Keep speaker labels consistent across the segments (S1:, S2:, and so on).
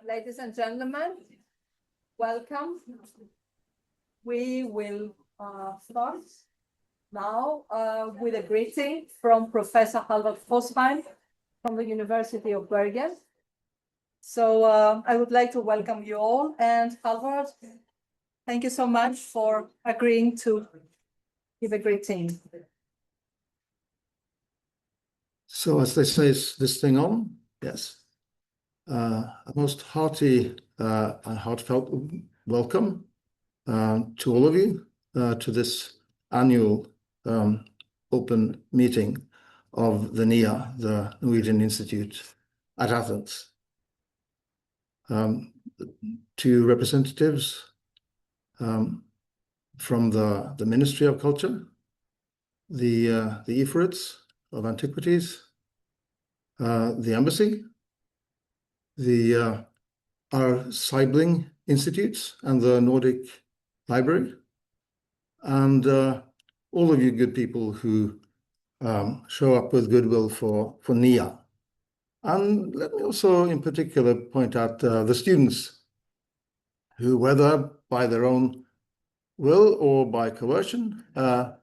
S1: Ladies and gentlemen, welcome. We will start now with a greeting from Professor Hallvard Fossheim from the University of Bergen. So I would like to welcome you all, and Hallvard, thank you so much for agreeing to give a greeting.
S2: So as they say, is this thing on? Yes. A most hearty and heartfelt welcome to all of you to this annual open meeting of the NIA, the Norwegian Institute at Athens. To representatives from the Ministry of Culture, the Ephorites of Antiquities, the Embassy, our sibling institutes and the Nordic Library, and all of you good people who show up with goodwill for NIA. And let me also in particular point out the students who, whether by their own will or by coercion, are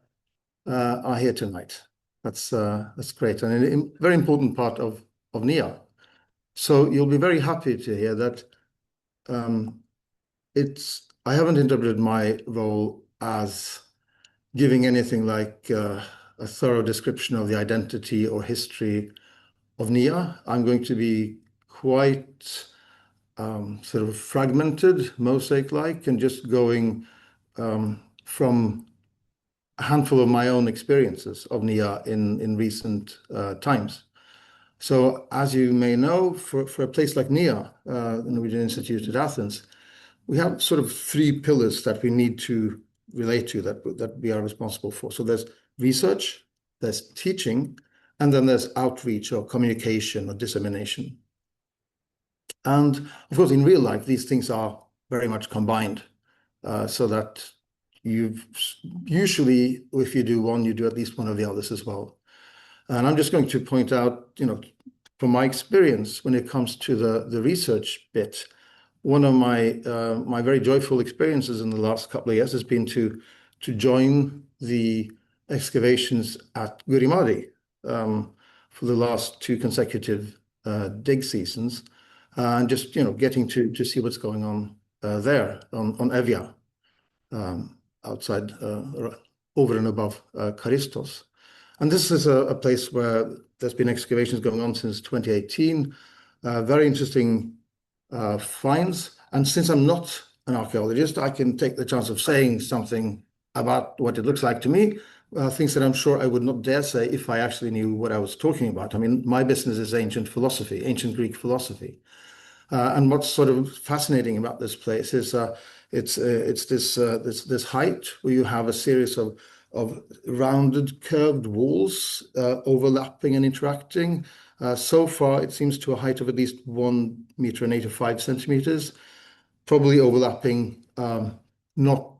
S2: here tonight. That's great, and a very important part of NIA. So you'll be very happy to hear that I haven't interpreted my role as giving anything like a thorough description of the identity or history of NIA. I'm going to be quite sort of fragmented, mosaic-like, and just going from a handful of my own experiences of NIA in recent times. So as you may know, for a place like NIA, the Norwegian Institute at Athens, we have sort of three pillars that we need to relate to, that we are responsible for. So there's research, there's teaching, and then there's outreach or communication or dissemination. And of course, in real life, these things are very much combined, so that you've usually, if you do one, you do at least one of the others as well. And I'm just going to point out, from my experience when it comes to the research bit, one of my very joyful experiences in the last couple of years has been to join the excavations at Gurimari for the last two consecutive dig seasons, and just getting to see what's going on there on Evia, outside over and above Charistos. And this is a place where there's been excavations going on since 2018, very interesting finds. And since I'm not an archaeologist, I can take the chance of saying something about what it looks like to me, things that I'm sure I would not dare say if I actually knew what I was talking about. I mean, my business is ancient philosophy, ancient Greek philosophy. And what's sort of fascinating about this place is it's this height where you have a series of rounded, curved walls overlapping and interacting. So far, it seems to a height of at least 1.85 meters, probably overlapping, not,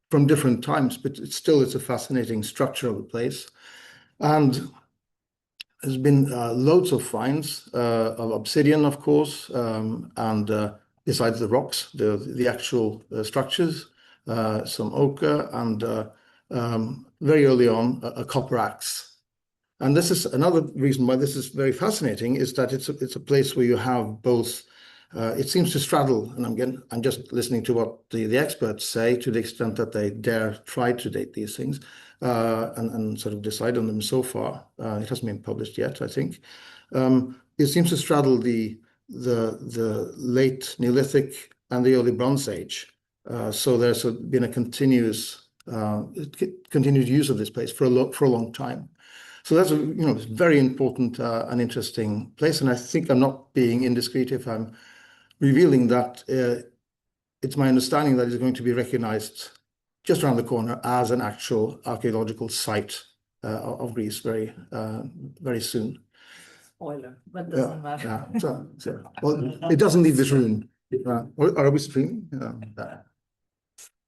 S2: from different times, but it's a fascinating structure of the place. And there's been loads of finds of obsidian, of course, and besides the rocks, the actual structures, some ochre, and very early on a copper axe. And this is another reason why this is very fascinating, is that it's a place where you have both. It seems to straddle, and I'm just listening to what the experts say, to the extent that they dare try to date these things and sort of decide on them so far. It hasn't been published yet, I think. It seems to straddle the late Neolithic and the early Bronze Age. So there's been a continued use of this place for a long time. So that's it's a very important and interesting place. And I think I'm not being indiscreet if I'm revealing that it's my understanding that it's going to be recognized just around the corner as an actual archaeological site of Greece very soon.
S1: Spoiler, but doesn't matter.
S2: Yeah. Well, it doesn't leave this room. Are we streaming?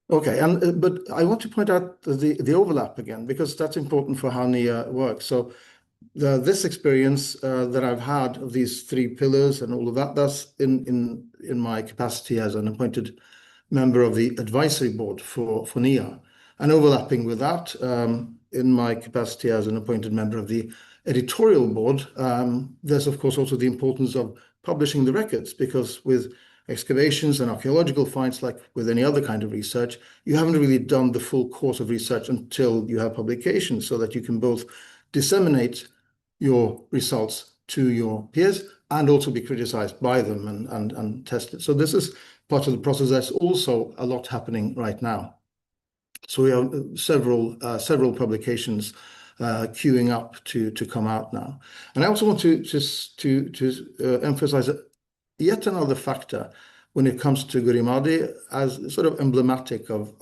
S2: Okay, but I want to point out the overlap again, because that's important for how NIA works. So this experience that I've had of these three pillars and all of that, that's in my capacity as an appointed member of the advisory board for NIA. And overlapping with that, in my capacity as an appointed member of the editorial board, there's of course also the importance of publishing the records, because with excavations and archaeological finds, like with any other kind of research, you haven't really done the full course of research until you have publications, so that you can both disseminate your results to your peers and also be criticized by them and tested. So this is part of the process. There's also a lot happening right now. So we have several publications queuing up to come out now. And I also want to emphasize yet another factor when it comes to Gurimadi as sort of emblematic of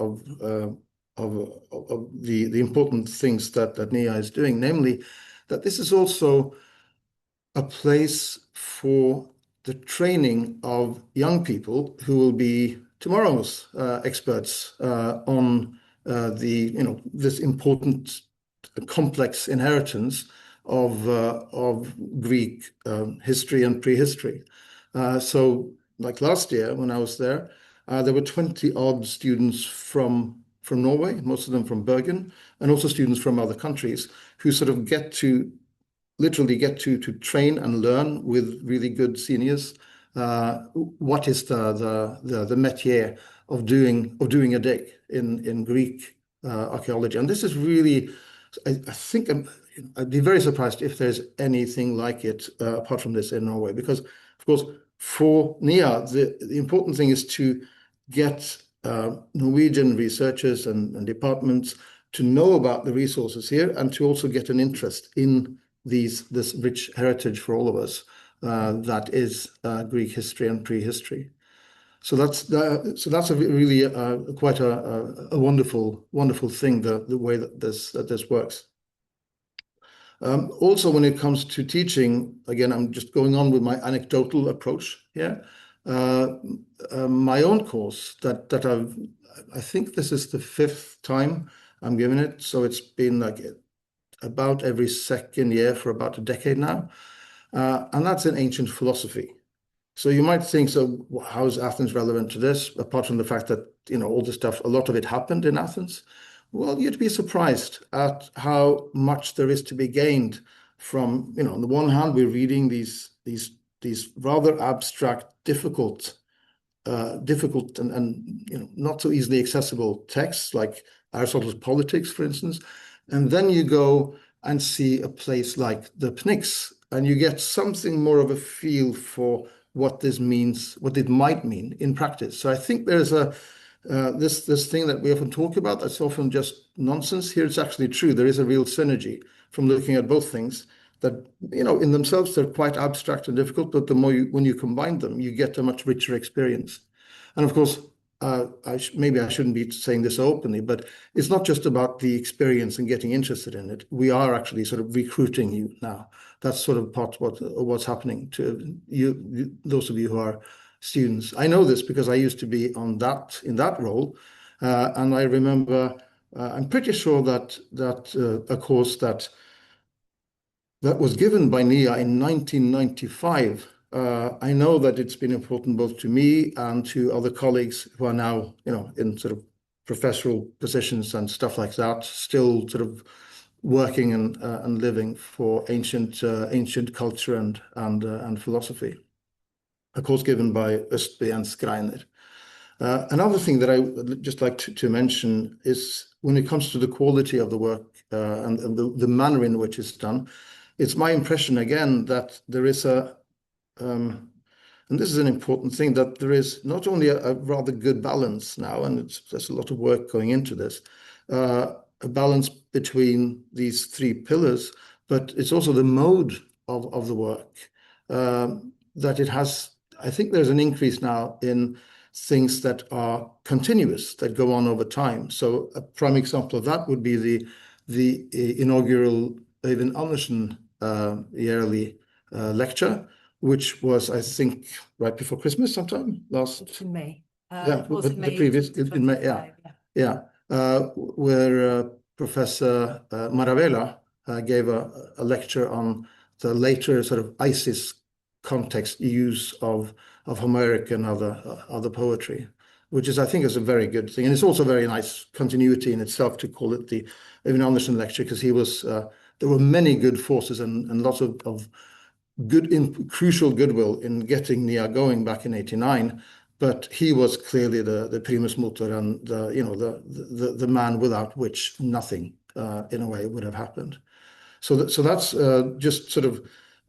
S2: the important things that NIA is doing, namely that this is also a place for the training of young people who will be tomorrow's experts on this important complex inheritance of Greek history and prehistory. So like last year when I was there were 20 odd students from Norway, most of them from Bergen, and also students from other countries who sort of literally get to train and learn with really good seniors what is the métier of doing a dig in Greek archaeology. And this is really, I think I'd be very surprised if there's anything like it apart from this in Norway, because of course for NIA the important thing is to get Norwegian researchers and departments to know about the resources here, and to also get an interest in this rich heritage for all of us that is Greek history and prehistory. So that's a really quite a wonderful thing, the way that this works. Also, when it comes to teaching, again, I'm just going on with my anecdotal approach here. My own course that I think this is the 5th time I'm giving it, so it's been like about every second year for about a decade now, and that's in ancient philosophy. So you might think, so how is Athens relevant to this, apart from the fact that all this stuff, a lot of it happened in Athens? Well, you'd be surprised at how much there is to be gained from, on the one hand, we're reading these rather abstract, difficult and not so easily accessible texts like Aristotle's Politics, for instance. And then you go and see a place like the Pnyx, and you get something more of a feel for what this means, what it might mean in practice. So I think there's this thing that we often talk about that's often just nonsense. Here it's actually true. There is a real synergy from looking at both things that, in themselves, they're quite abstract and difficult, but the more when you combine them, you get a much richer experience. And of course, maybe I shouldn't be saying this openly, but it's not just about the experience and getting interested in it. We are actually sort of recruiting you now. That's sort of part of what's happening to you, those of you who are students. I know this because I used to be in that role, and I remember. I'm pretty sure that a course that was given by NIA in 1995. I know that it's been important both to me and to other colleagues who are now, in sort of professional positions and stuff like that, still sort of working and living for ancient culture and philosophy. A course given by Østby and Schreiner. Another thing that I would just like to mention is when it comes to the quality of the work and the manner in which it's done, it's my impression again that there is and this is an important thing, that there is not only a rather good balance now, and there's a lot of work going into this, a balance between these three pillars, but it's also the mode of the work that it has. I think there's an increase now in things that are continuous, that go on over time. So a prime example of that would be the inaugural Øyvind Andersen yearly lecture, which was, I think, right before Christmas sometime last.
S1: In May.
S2: Yeah,
S1: it was
S2: the
S1: May
S2: previous in May. Yeah. Where Professor Maravella gave a lecture on the later sort of ISIS context use of Homeric and other poetry, which is, I think, is a very good thing. And it's also very nice continuity in itself to call it the Øyvind Andersen lecture, because he was, there were many good forces and lots of crucial goodwill in getting NIA going back in '89. But he was clearly the primus motor and the man without which nothing in a way would have happened. So that's just sort of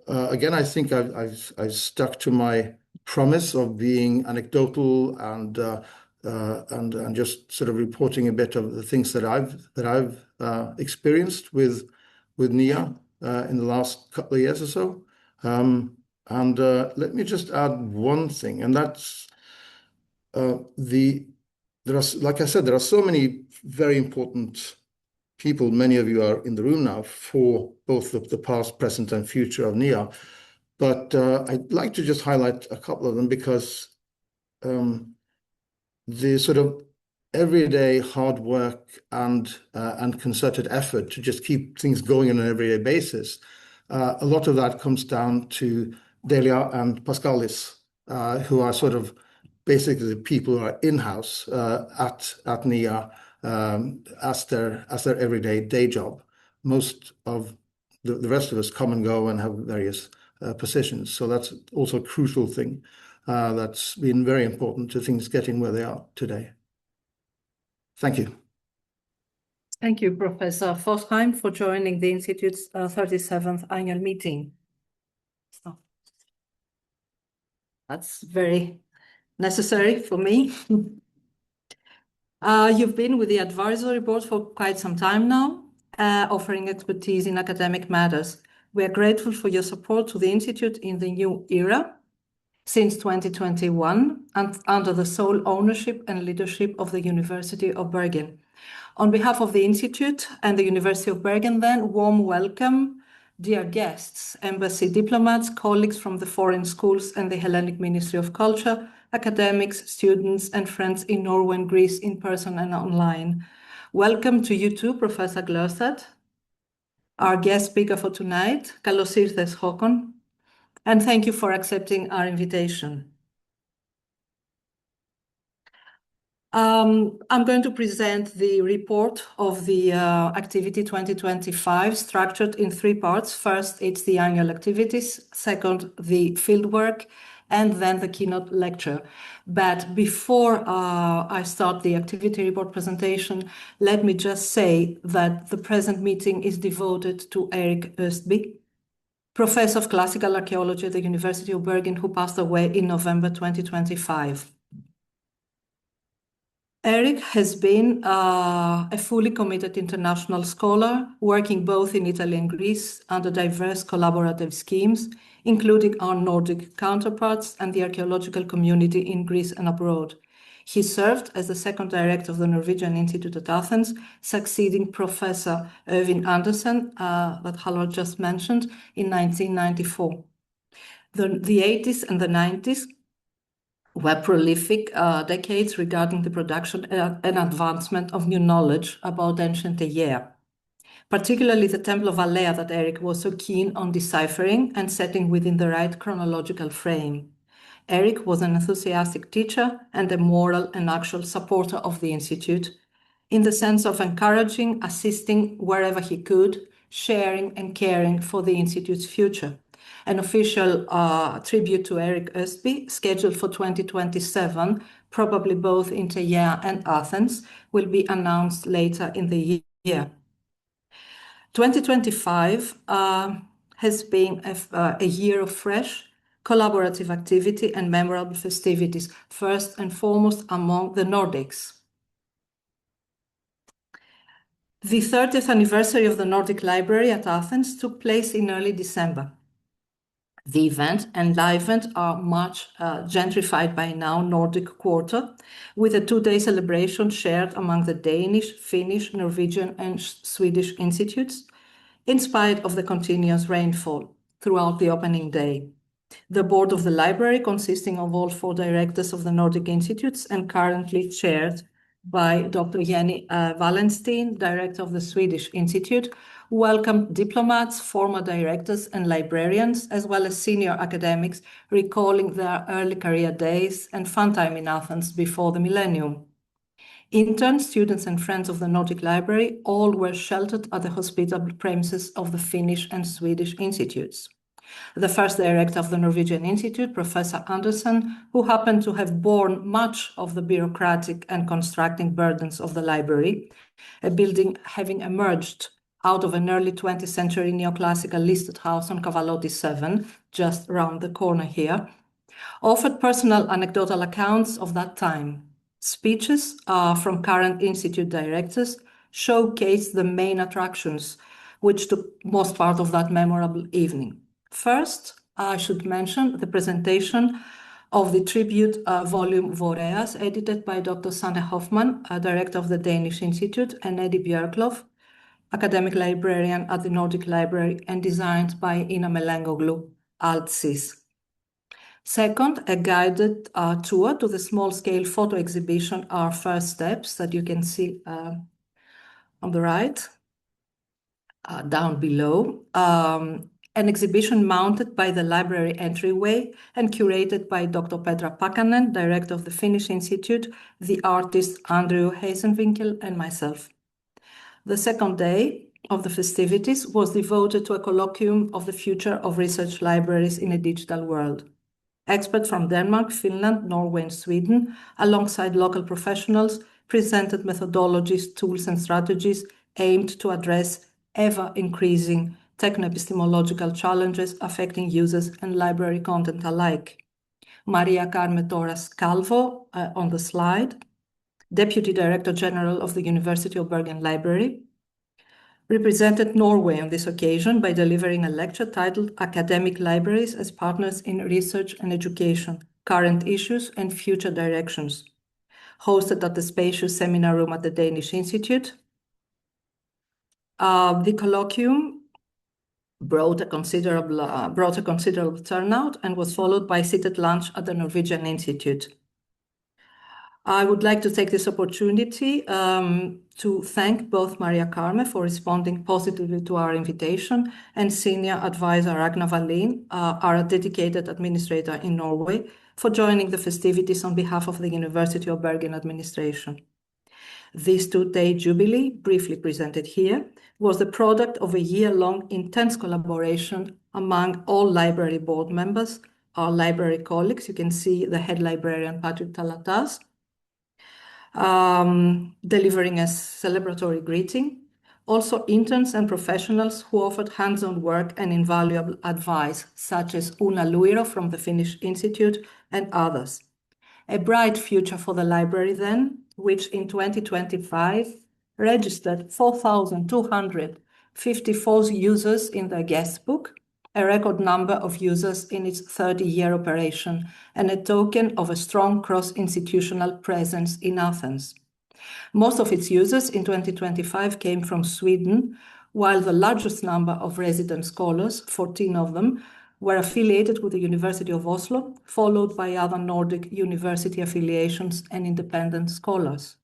S2: again, I think I've stuck to my promise of being anecdotal and just sort of reporting a bit of the things that I've experienced with NIA in the last couple of years or so. Let me just add one thing, and that's like I said, there are so many very important people. Many of you are in the room now for both the past, present, and future of NIA. But I'd like to just highlight a couple of them, because the sort of everyday hard work and concerted effort to just keep things going on an everyday basis, a lot of that comes down to Delia and Pascalis, who are sort of basically the people who are in-house at NIA as their everyday day job. Most of the rest of us come and go and have various positions. So that's also a crucial thing that's been very important to things getting where they are today. Thank you.
S1: Thank you, Professor Fossheim, for joining the Institute's 37th annual meeting. So that's very necessary for me. You've been with the advisory board for quite some time now, offering expertise in academic matters. We are grateful for your support to the Institute in the new era since 2021, and under the sole ownership and leadership of the University of Bergen. On behalf of the Institute and the University of Bergen, then, warm welcome, dear guests, embassy diplomats, colleagues from the foreign schools and the Hellenic Ministry of Culture, academics, students, and friends in Norway and Greece in person and online. Welcome to you too, Professor Glørstad, our guest speaker for tonight. Καλώς ήρθες, Håkon, and thank you for accepting our invitation. I'm going to present the report of the activity 2025, structured in three parts. First, it's the annual activities. Second, the fieldwork, and then the keynote lecture. But before I start the activity report presentation, let me just say that the present meeting is devoted to Erik Østby, Professor of Classical Archaeology at the University of Bergen, who passed away in November 2025. Erik has been a fully committed international scholar, working both in Italy and Greece under diverse collaborative schemes, including our Nordic counterparts and the archaeological community in Greece and abroad. He served as the second director of the Norwegian Institute at Athens, succeeding Professor Øyvind Andersen, that Hallvard just mentioned, in 1994. The 80s and the 90s were prolific decades regarding the production and advancement of new knowledge about ancient Aea, particularly the Temple of Alea that Erik was so keen on deciphering and setting within the right chronological frame. Erik was an enthusiastic teacher and a moral and actual supporter of the Institute, in the sense of encouraging, assisting wherever he could, sharing and caring for the Institute's future. An official tribute to Erik Østby, scheduled for 2027, probably both in Aea and Athens, will be announced later in the year. 2025 has been a year of fresh, collaborative activity and memorable festivities, first and foremost among the Nordics. The 30th anniversary of the Nordic Library at Athens took place in early December. The event enlivened our much gentrified by now Nordic quarter, with a two-day celebration shared among the Danish, Finnish, Norwegian, and Swedish institutes, in spite of the continuous rainfall throughout the opening day. The board of the library, consisting of all four directors of the Nordic institutes and currently chaired by Dr. Jenny Wallenstein, director of the Swedish Institute, welcomed diplomats, former directors, and librarians, as well as senior academics, recalling their early career days and fun time in Athens before the millennium. Interns, students, and friends of the Nordic Library all were sheltered at the hospitable premises of the Finnish and Swedish institutes. The first director of the Norwegian Institute, Professor Andersen, who happened to have borne much of the bureaucratic and constructing burdens of the library, a building having emerged out of an early 20th century neoclassical listed house on Cavalotti 7, just round the corner here, offered personal anecdotal accounts of that time. Speeches from current institute directors showcased the main attractions, which took most part of that memorable evening. First, I should mention the presentation of the tribute volume Voreas, edited by Dr. Sanne Hoffmann, director of the Danish Institute, and Eddie Björklov, academic librarian at the Nordic Library, and designed by Ina Melengoglu, ALTSIS. Second, a guided tour to the small-scale photo exhibition, Our First Steps, that you can see on the right, down below. An exhibition mounted by the library entryway and curated by Dr. Petra Pakanen, director of the Finnish Institute, the artist Andrew Heisenwinkel, and myself. The second day of the festivities was devoted to a colloquium of the future of research libraries in a digital world. Experts from Denmark, Finland, Norway, and Sweden, alongside local professionals, presented methodologies, tools, and strategies aimed to address ever-increasing techno-epistemological challenges affecting users and library content alike. Maria Carme Torres Calvo, on the slide, Deputy Director General of the University of Bergen Library, represented Norway on this occasion by delivering a lecture titled Academic Libraries as Partners in Research and Education, Current Issues and Future Directions, hosted at the spacious seminar room at the Danish Institute. The colloquium brought a considerable turnout and was followed by seated lunch at the Norwegian Institute. I would like to take this opportunity to thank both Maria Carme for responding positively to our invitation and Senior Advisor Ragnar Wallin, our dedicated administrator in Norway, for joining the festivities on behalf of the University of Bergen administration. This two-day jubilee, briefly presented here, was the product of a year-long intense collaboration among all library board members, our library colleagues. You can see the head librarian, Patrick Talatas, delivering a celebratory greeting. Also interns and professionals who offered hands-on work and invaluable advice, such as Una Luiro from the Finnish Institute and others. A bright future for the library then, which in 2025 registered 4,254 users in their guest book, a record number of users in its 30-year operation, and a token of a strong cross-institutional presence in Athens. Most of its users in 2025 came from Sweden, while the largest number of resident scholars, 14 of them, were affiliated with the University of Oslo, followed by other Nordic university affiliations and independent scholars.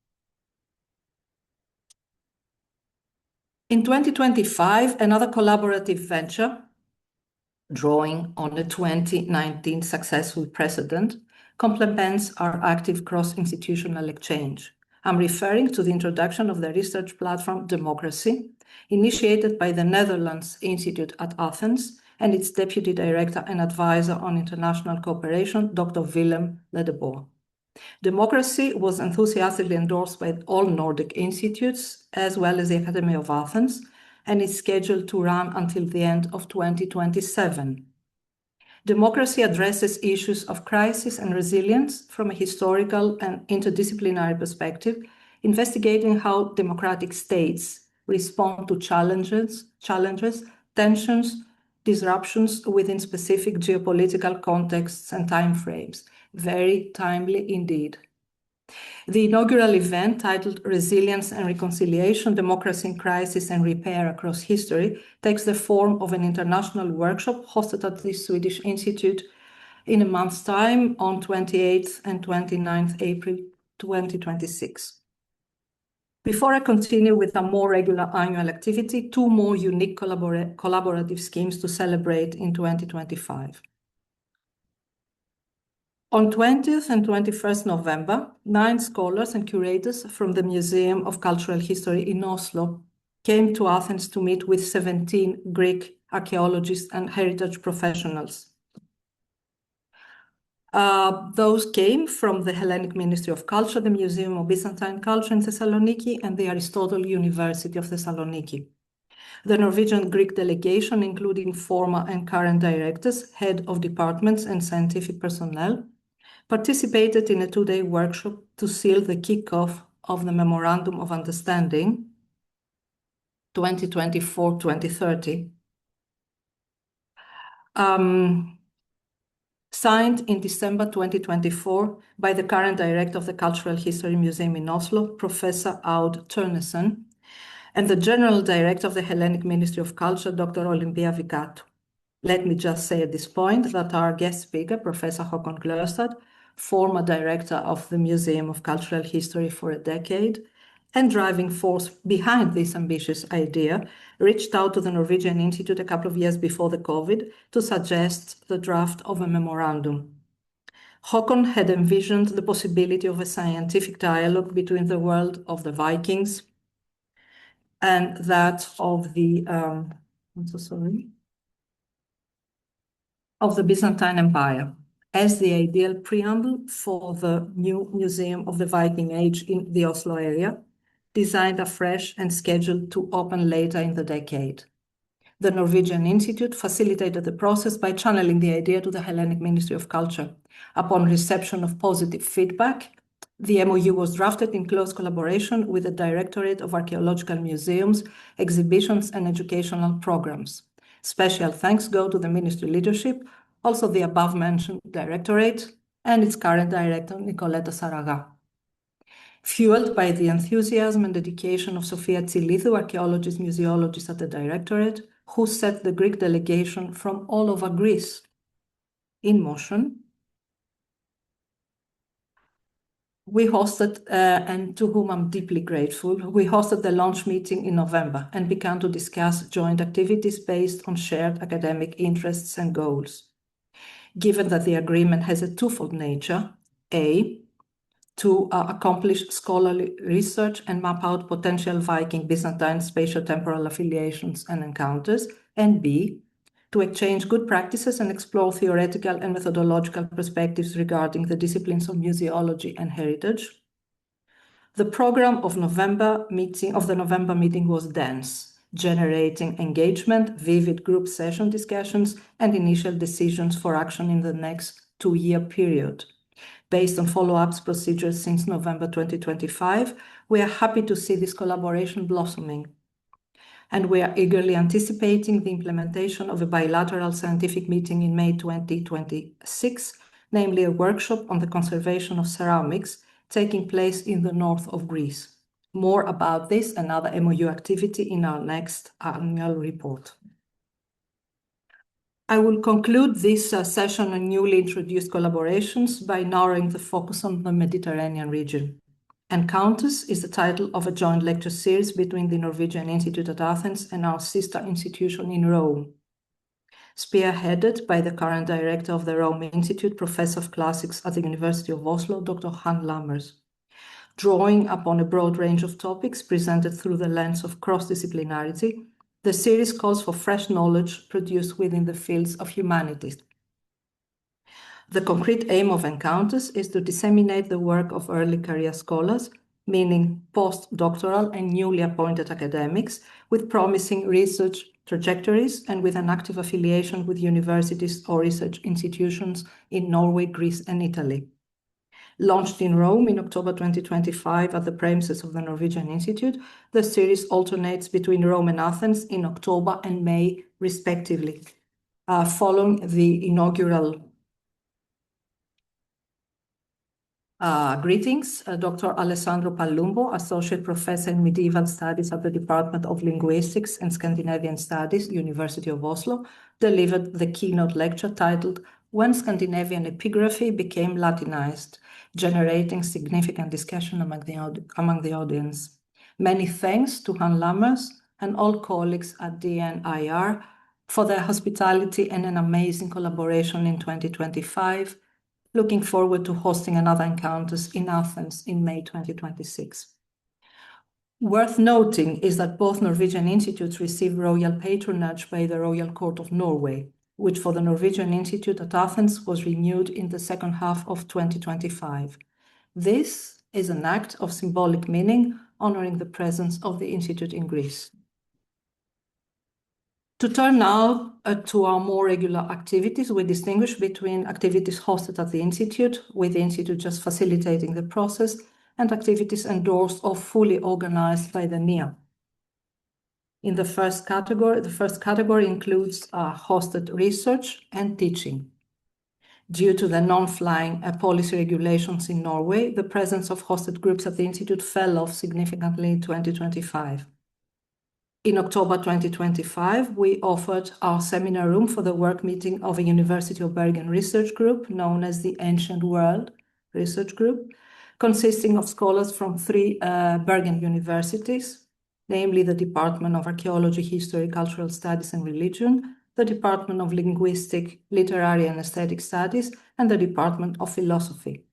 S1: In 2025, another collaborative venture, drawing on a 2019 successful precedent, complements our active cross-institutional exchange. I'm referring to the introduction of the research platform Democracy, initiated by the Netherlands Institute at Athens and its Deputy Director and Advisor on International Cooperation, Dr. Willem Ledeboer. Democracy was enthusiastically endorsed by all Nordic institutes, as well as the Academy of Athens, and is scheduled to run until the end of 2027. Democracy addresses issues of crisis and resilience from a historical and interdisciplinary perspective, investigating how democratic states respond to challenges, tensions, disruptions within specific geopolitical contexts and timeframes. Very timely indeed. The inaugural event, titled Resilience and Reconciliation, Democracy in Crisis and Repair Across History, takes the form of an international workshop hosted at the Swedish Institute in a month's time on 28th and 29th April 2026. Before I continue with a more regular annual activity, two more unique collaborative schemes to celebrate in 2025. On 20th and 21st November, 9 scholars and curators from the Museum of Cultural History in Oslo came to Athens to meet with 17 Greek archaeologists and heritage professionals. Those came from the Hellenic Ministry of Culture, the Museum of Byzantine Culture in Thessaloniki, and the Aristotle University of Thessaloniki. The Norwegian Greek delegation, including former and current directors, head of departments, and scientific personnel, participated in a two-day workshop to seal the kickoff of the Memorandum of Understanding 2024-2030, signed in December 2024 by the current director of the Cultural History Museum in Oslo, Professor Aud Tønnesen, and the general director of the Hellenic Ministry of Culture, Dr. Olympia Vikatou. Let me just say at this point that our guest speaker, Professor Håkon Glørstad, former director of the Museum of Cultural History for a decade, and driving force behind this ambitious idea, reached out to the Norwegian Institute a couple of years before the COVID to suggest the draft of a memorandum. Håkon had envisioned the possibility of a scientific dialogue between the world of the Vikings and that of the Byzantine Empire as the ideal preamble for the new Museum of the Viking Age in the Oslo area, designed afresh and scheduled to open later in the decade. The Norwegian Institute facilitated the process by channeling the idea to the Hellenic Ministry of Culture. Upon reception of positive feedback, the MOU was drafted in close collaboration with the Directorate of Archaeological Museums, Exhibitions and Educational Programs. Special thanks go to the Ministry leadership, also the above-mentioned Directorate, and its current director, Nicoleta Saraga. Fueled by the enthusiasm and dedication of Sofia Tsilithou, archaeologist, museologist at the Directorate, who set the Greek delegation from all over Greece in motion, we hosted, and to whom I'm deeply grateful, we hosted the launch meeting in November and began to discuss joint activities based on shared academic interests and goals. Given that the agreement has a twofold nature, A, to accomplish scholarly research and map out potential Viking Byzantine spatio-temporal affiliations and encounters, and B, to exchange good practices and explore theoretical and methodological perspectives regarding the disciplines of museology and heritage. The program of the November meeting was dense, generating engagement, vivid group session discussions, and initial decisions for action in the next 2-year period. Based on follow-ups procedures since November 2025, we are happy to see this collaboration blossoming. And we are eagerly anticipating the implementation of a bilateral scientific meeting in May 2026, namely a workshop on the conservation of ceramics taking place in the north of Greece. More about this and other MOU activity in our next annual report. I will conclude this session on newly introduced collaborations by narrowing the focus on the Mediterranean region. Encounters is the title of a joint lecture series between the Norwegian Institute at Athens and our sister institution in Rome. Spearheaded by the current director of the Rome Institute, Professor of Classics at the University of Oslo, Dr. Han Lammers. Drawing upon a broad range of topics presented through the lens of cross-disciplinarity, the series calls for fresh knowledge produced within the fields of humanities. The concrete aim of Encounters is to disseminate the work of early career scholars, meaning postdoctoral and newly appointed academics, with promising research trajectories and with an active affiliation with universities or research institutions in Norway, Greece, and Italy. Launched in Rome in October 2025 at the premises of the Norwegian Institute, the series alternates between Rome and Athens in October and May, respectively. Following the inaugural greetings, Dr. Alessandro Palumbo, Associate Professor in Medieval Studies at the Department of Linguistics and Scandinavian Studies, University of Oslo, delivered the keynote lecture titled When Scandinavian Epigraphy Became Latinized, generating significant discussion among the audience.
S3: Many thanks to Han Lammers and all colleagues at NIA for their hospitality and an amazing collaboration in 2025. Looking forward to hosting another encounters in Athens in May 2026. Worth noting is that both Norwegian institutes received royal patronage by the Royal Court of Norway, which for the Norwegian Institute at Athens was renewed in the second half of 2025. This is an act of symbolic meaning, honoring the presence of the Institute in Greece. To turn now to our more regular activities, we distinguish between activities hosted at the Institute, with the Institute just facilitating the process, and activities endorsed or fully organized by the NIA. In the first category includes hosted research and teaching. Due to the non-flying policy regulations in Norway, the presence of hosted groups at the Institute fell off significantly in 2025. In October 2025, we offered our seminar room for the work meeting of a University of Bergen research group known as the Ancient World Research Group, consisting of scholars from 3 Bergen universities, namely the Department of Archaeology, History, Cultural Studies and Religion, the Department of Linguistic, Literary and Aesthetic Studies, and the Department of Philosophy.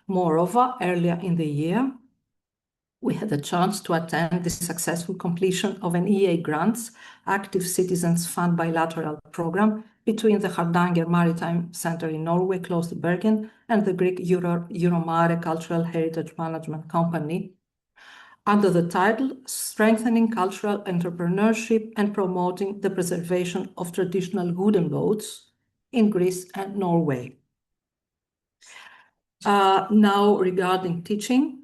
S3: Moreover, earlier in the year, we had the chance to attend the successful completion of an EA Grants Active Citizens Fund bilateral program between the Hardanger Maritime Center in Norway, close to Bergen, and the Greek Euromare Cultural Heritage Management Company, under the title Strengthening Cultural Entrepreneurship and Promoting the Preservation of Traditional Wooden Boats in Greece and Norway. Now, regarding teaching,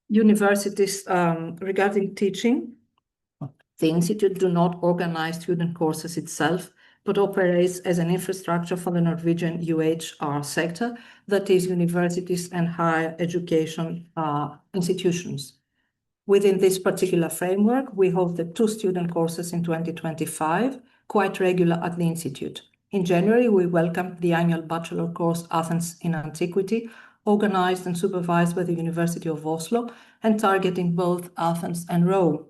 S3: universities, regarding teaching, the Institute do not organize student courses itself, but operates as an infrastructure for the Norwegian UHR sector, that is, universities and higher education institutions. Within this particular framework, we hosted 2 student courses in 2025, quite regular at the Institute. In January, we welcomed the annual bachelor course Athens in Antiquity, organized and supervised by the University of Oslo and targeting both Athens and Rome.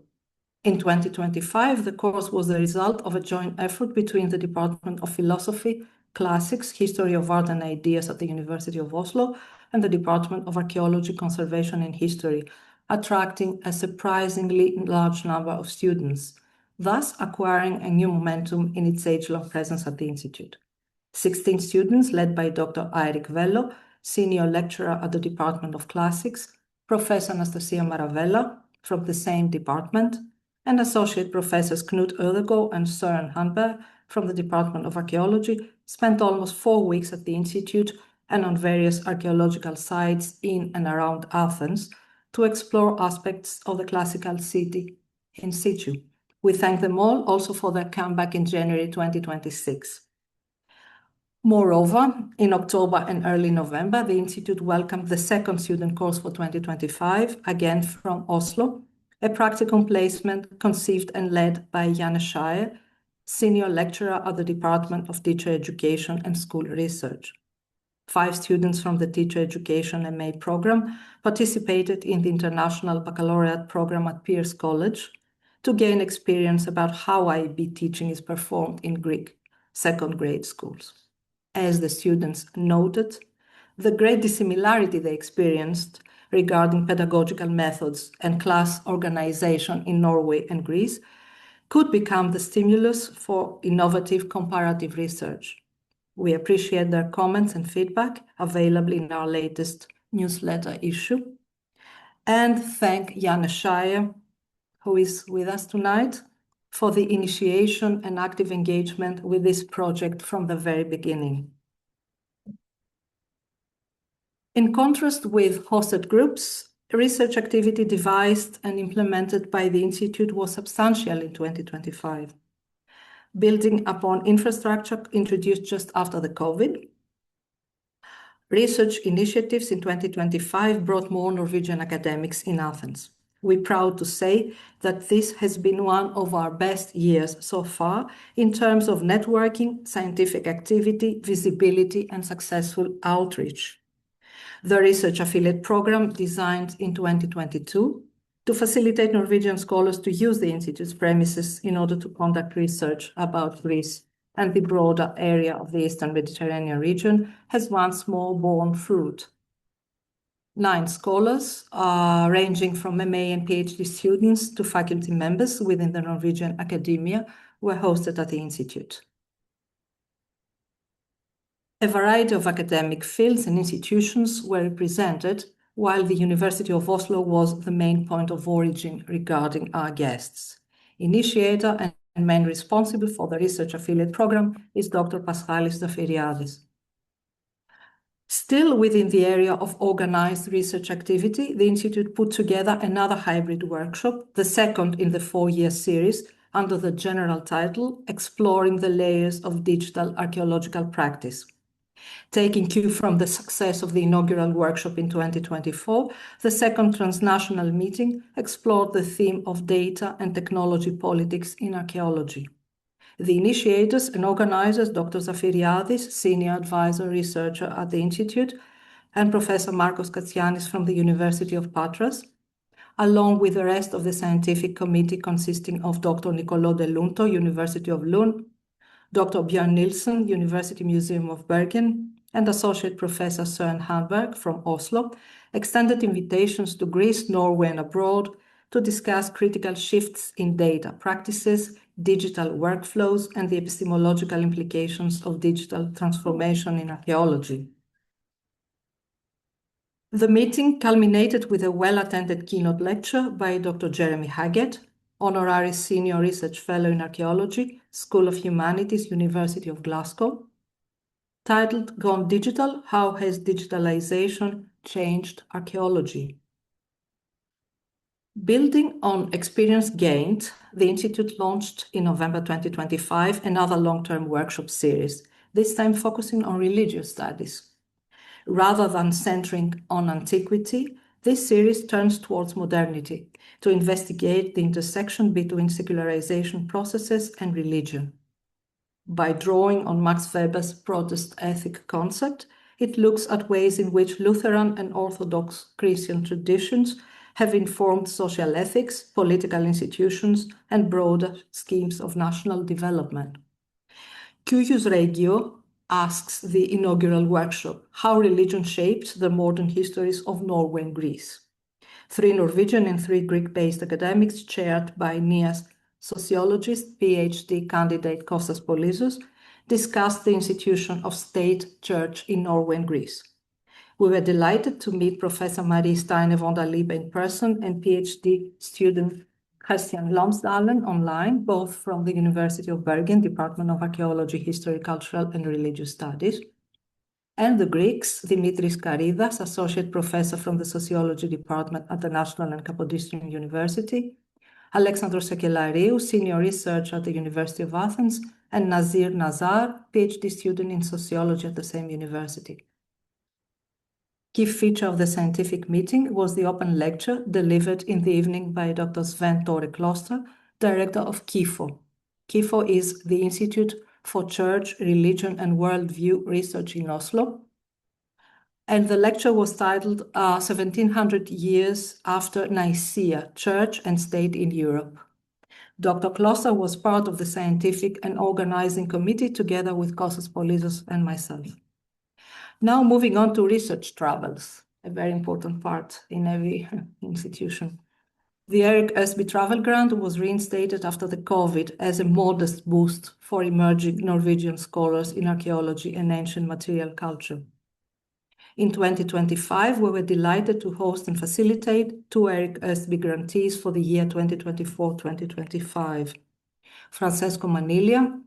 S3: In 2025, the course was the result of a joint effort between the Department of Philosophy, Classics, History of Art and Ideas at the University of Oslo and the Department of Archaeology, Conservation and History, attracting a surprisingly large number of students, thus acquiring a new momentum in its age-long presence at the Institute. 16 students, led by Dr. Eirik Vello, Senior Lecturer at the Department of Classics, Professor Anastasia Maravella from the same department, and Associate Professors Knut Ødegaard and Søren Hanberg from the Department of Archaeology, spent almost 4 weeks at the Institute and on various archaeological sites in and around Athens to explore aspects of the classical city in situ. We thank them all also for their comeback in January 2026. Moreover, in October and early November, the Institute welcomed the second student course for 2025, again from Oslo, a practicum placement conceived and led by Janne Scheier, Senior Lecturer at the Department of Teacher Education and School Research. 5 students from the Teacher Education MA program participated in the International Baccalaureate program at Pierce College to gain experience about how IB teaching is performed in Greek second grade schools. As the students noted, the great dissimilarity they experienced regarding pedagogical methods and class organization in Norway and Greece could become the stimulus for innovative comparative research. We appreciate their comments and feedback available in our latest newsletter issue, and thank Janne Scheier, who is with us tonight, for the initiation and active engagement with this project from the very beginning. In contrast with hosted groups, research activity devised and implemented by the Institute was substantial in 2025. Building upon infrastructure introduced just after the COVID, research initiatives in 2025 brought more Norwegian academics in Athens. We're proud to say that this has been one of our best years so far in terms of networking, scientific activity, visibility, and successful outreach. The research affiliate program designed in 2022 to facilitate Norwegian scholars to use the Institute's premises in order to conduct research about Greece and the broader area of the Eastern Mediterranean region has once more borne fruit. 9 scholars, ranging from MA and PhD students to faculty members within the Norwegian academia, were hosted at the Institute. A variety of academic fields and institutions were represented, while the University of Oslo was the main point of origin regarding our guests. Initiator and man responsible for the research affiliate program is Dr. Paschalis Zafiriadis. Still within the area of organized research activity, the Institute put together another hybrid workshop, the second in the 4-year series, under the general title, Exploring the Layers of Digital Archaeological Practice. Taking cue from the success of the inaugural workshop in 2024, the second transnational meeting explored the theme of data and technology politics in archaeology. The initiators and organizers, Dr. Zafiriadis, Senior Advisor Researcher at the Institute, and Professor Markos Katsianis from the University of Patras, along with the rest of the scientific committee consisting of Dr. Niccolò De Lunto, University of Lund, Dr. Björn Nilsson, University Museum of Bergen, and Associate Professor Søren Handberg from Oslo, extended invitations to Greece, Norway, and abroad to discuss critical shifts in data practices, digital workflows, and the epistemological implications of digital transformation in archaeology. The meeting culminated with a well-attended keynote lecture by Dr. Jeremy Haggett, Honorary Senior Research Fellow in Archaeology, School of Humanities, University of Glasgow, titled Gone Digital: How Has Digitalization Changed Archaeology? Building on experience gained, the Institute launched in November 2025 another long-term workshop series, this time focusing on religious studies. Rather than centering on antiquity, this series turns towards modernity to investigate the intersection between secularization processes and religion. By drawing on Max Weber's protest ethic concept, it looks at ways in which Lutheran and Orthodox Christian traditions have informed social ethics, political institutions, and broader schemes of national development. Cuius Regio asks the inaugural workshop how religion shaped the modern histories of Norway and Greece. 3 Norwegian and 3 Greek-based academics, chaired by NIA's sociologist, PhD candidate Kostas Polisos, discussed the institution of state church in Norway and Greece. We were delighted to meet Professor Marie Steine von der Liebe in person and PhD student Christian Lomsdalen online, both from the University of Bergen, Department of Archaeology, History, Cultural and Religious Studies, and the Greeks, Dimitris Karidas, Associate Professor from the Sociology Department at the National and Kapodistrian University, Alexandros Sekelariou, Senior Researcher at the University of Athens, and Nazir Nazar, PhD student in Sociology at the same university. Key feature of the scientific meeting was the open lecture delivered in the evening by Dr. Sven Tore Kloster, Director of KIFO. KIFO is the Institute for Church, Religion and Worldview Research in Oslo. And the lecture was titled 1700 Years After Nicaea, Church and State in Europe. Dr. Kloster was part of the scientific and organizing committee together with Kostas Polisos and myself. Now moving on to research travels, a very important part in every institution. The Erik Østby Travel Grant was reinstated after the COVID as a modest boost for emerging Norwegian scholars in archaeology and ancient material culture. In 2025, we were delighted to host and facilitate 2 Erik Østby grantees for the year 2024-2025. Francesco Maniglia,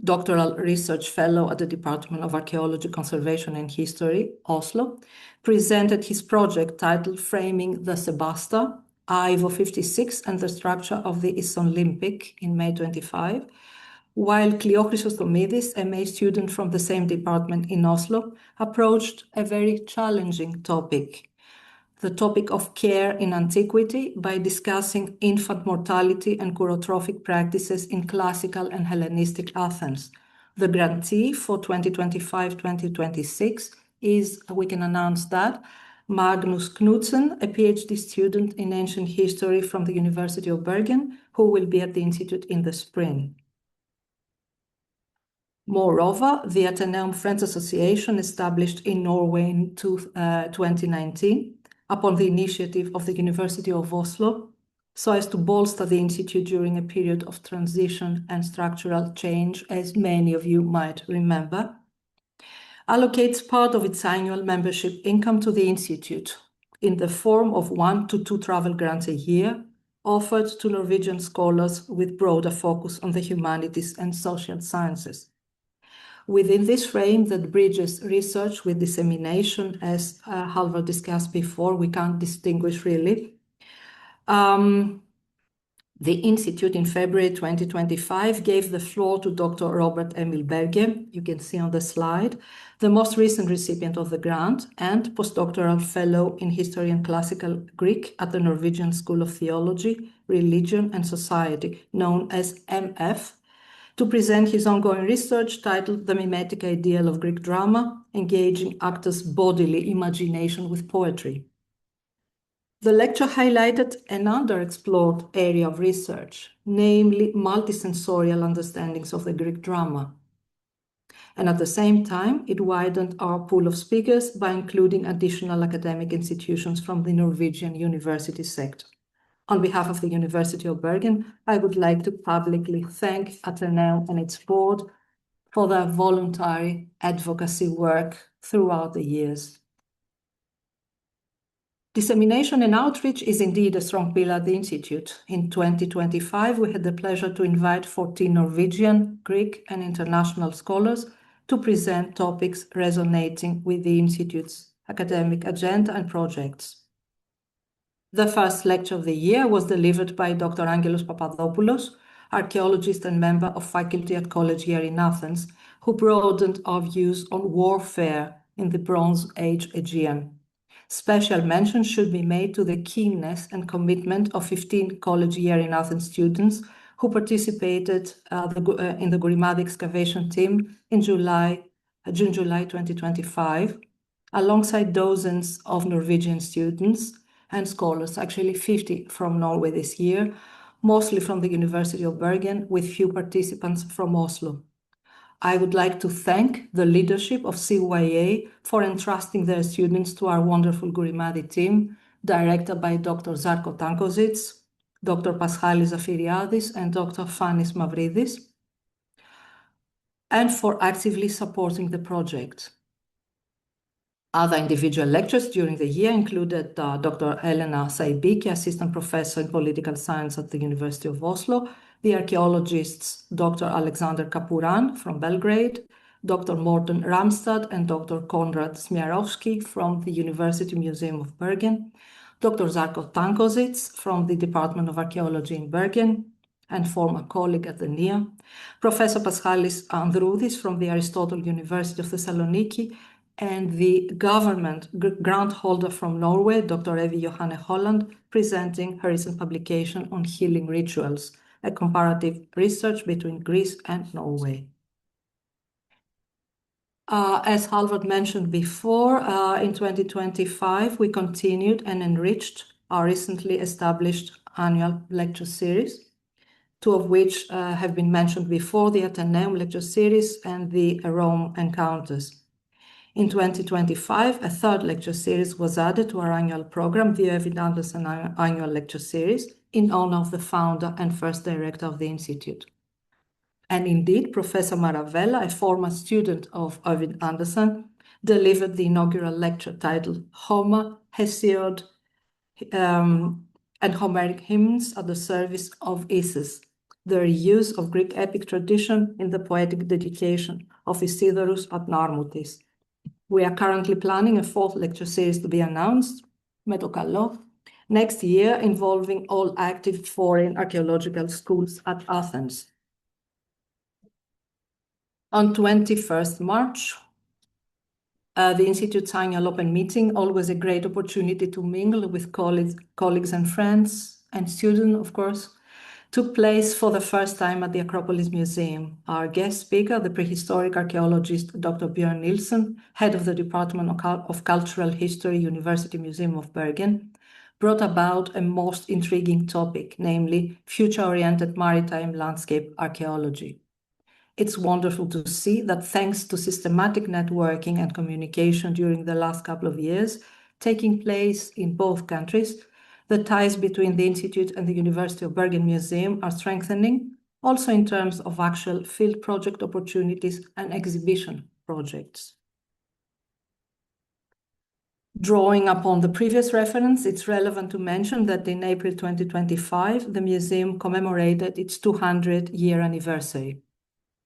S3: Doctoral Research Fellow at the Department of Archaeology, Conservation and History, Oslo, presented his project titled Framing the Sebasta, Ivo 56 and the Structure of the Isonlympic in May 25, while Kleochrisos Thomidis, MA student from the same department in Oslo, approached a very challenging topic, the topic of care in antiquity by discussing infant mortality and chorotrophic practices in classical and Hellenistic Athens. The grantee for 2025-2026 is, we can announce that, Magnus Knudsen, a PhD student in ancient history from the University of Bergen, who will be at the Institute in the spring. Moreover, the Athenaeum Friends Association, established in Norway in 2019, upon the initiative of the University of Oslo, so as to bolster the Institute during a period of transition and structural change, as many of you might remember, allocates part of its annual membership income to the Institute in the form of 1 to 2 travel grants a year, offered to Norwegian scholars with broader focus on the humanities and social sciences. Within this frame that bridges research with dissemination, as Hallvard discussed before, we can't distinguish really. The Institute in February 2025 gave the floor to Dr. Robert Emil Bergen, you can see on the slide, the most recent recipient of the grant and postdoctoral fellow in History and Classical Greek at the Norwegian School of Theology, Religion and Society, known as MF, to present his ongoing research titled The Mimetic Ideal of Greek Drama, Engaging Actors' Bodily Imagination with Poetry. The lecture highlighted an underexplored area of research, namely multisensorial understandings of the Greek drama. And at the same time, it widened our pool of speakers by including additional academic institutions from the Norwegian university sector. On behalf of the University of Bergen, I would like to publicly thank Athenaeum and its board for their voluntary advocacy work throughout the years. Dissemination and outreach is indeed a strong pillar at the Institute. In 2025, we had the pleasure to invite 14 Norwegian, Greek, and international scholars to present topics resonating with the Institute's academic agenda and projects. The first lecture of the year was delivered by Dr. Angelos Papadopoulos, archaeologist and member of faculty at college here in Athens, who broadened our views on warfare in the Bronze Age Aegean. Special mention should be made to the keenness and commitment of 15 college year in Athens students who participated in the Gurimadi excavation team in June-July 2025, alongside dozens of Norwegian students and scholars, actually 50 from Norway this year, mostly from the University of Bergen, with few participants from Oslo. I would like to thank the leadership of CYA for entrusting their students to our wonderful Gurimadi team, directed by Dr. Zarko Tankosits, Dr. Paschalis Zafiriadis, and Dr. Fanis Mavridis, and for actively supporting the project. Other individual lectures during the year included Dr. Elena Saibiki, Assistant Professor in Political Science at the University of Oslo, the archaeologists Dr. Alexander Kapuran from Belgrade, Dr. Morten Ramstad and Dr. Konrad Smiarowski from the University Museum of Bergen, Dr. Zarko Tankosits from the Department of Archaeology in Bergen and former colleague at the NIA, Professor Paschalis Androudis from the Aristotle University of Thessaloniki, and the government grant holder from Norway, Dr. Evy Johanne Holland, presenting her recent publication on healing rituals, a comparative research between Greece and Norway. As Hallvard mentioned before, in 2025, we continued and enriched our recently established annual lecture series, two of which have been mentioned before, the Athenaeum lecture series and the Rome Encounters. In 2025, a third lecture series was added to our annual program, the Øyvind Andersen Annual Lecture Series, in honor of the founder and first director of the Institute. And indeed, Professor Maravella, a former student of Øyvind Andersen, delivered the inaugural lecture titled Homer, Hesiod, and Homeric Hymns at the Service of Isis, the reuse of Greek epic tradition in the poetic dedication of Isidorus at Narmutis. We are currently planning a fourth lecture series to be announced, με το καλό, next year, involving all active foreign archaeological schools at Athens. On 21st March, The Institute's annual open meeting, always a great opportunity to mingle with colleagues and friends, and students, of course, took place for the first time at the Acropolis Museum. Our guest speaker, the prehistoric archaeologist Dr. Björn Nilsson, head of the Department of Cultural History, University Museum of Bergen, brought about a most intriguing topic, namely future-oriented maritime landscape archaeology. It's wonderful to see that thanks to systematic networking and communication during the last couple of years, taking place in both countries, the ties between the Institute and the University of Bergen Museum are strengthening, also in terms of actual field project opportunities and exhibition projects. Drawing upon the previous reference, it's relevant to mention that in April 2025, the museum commemorated its 200-year anniversary.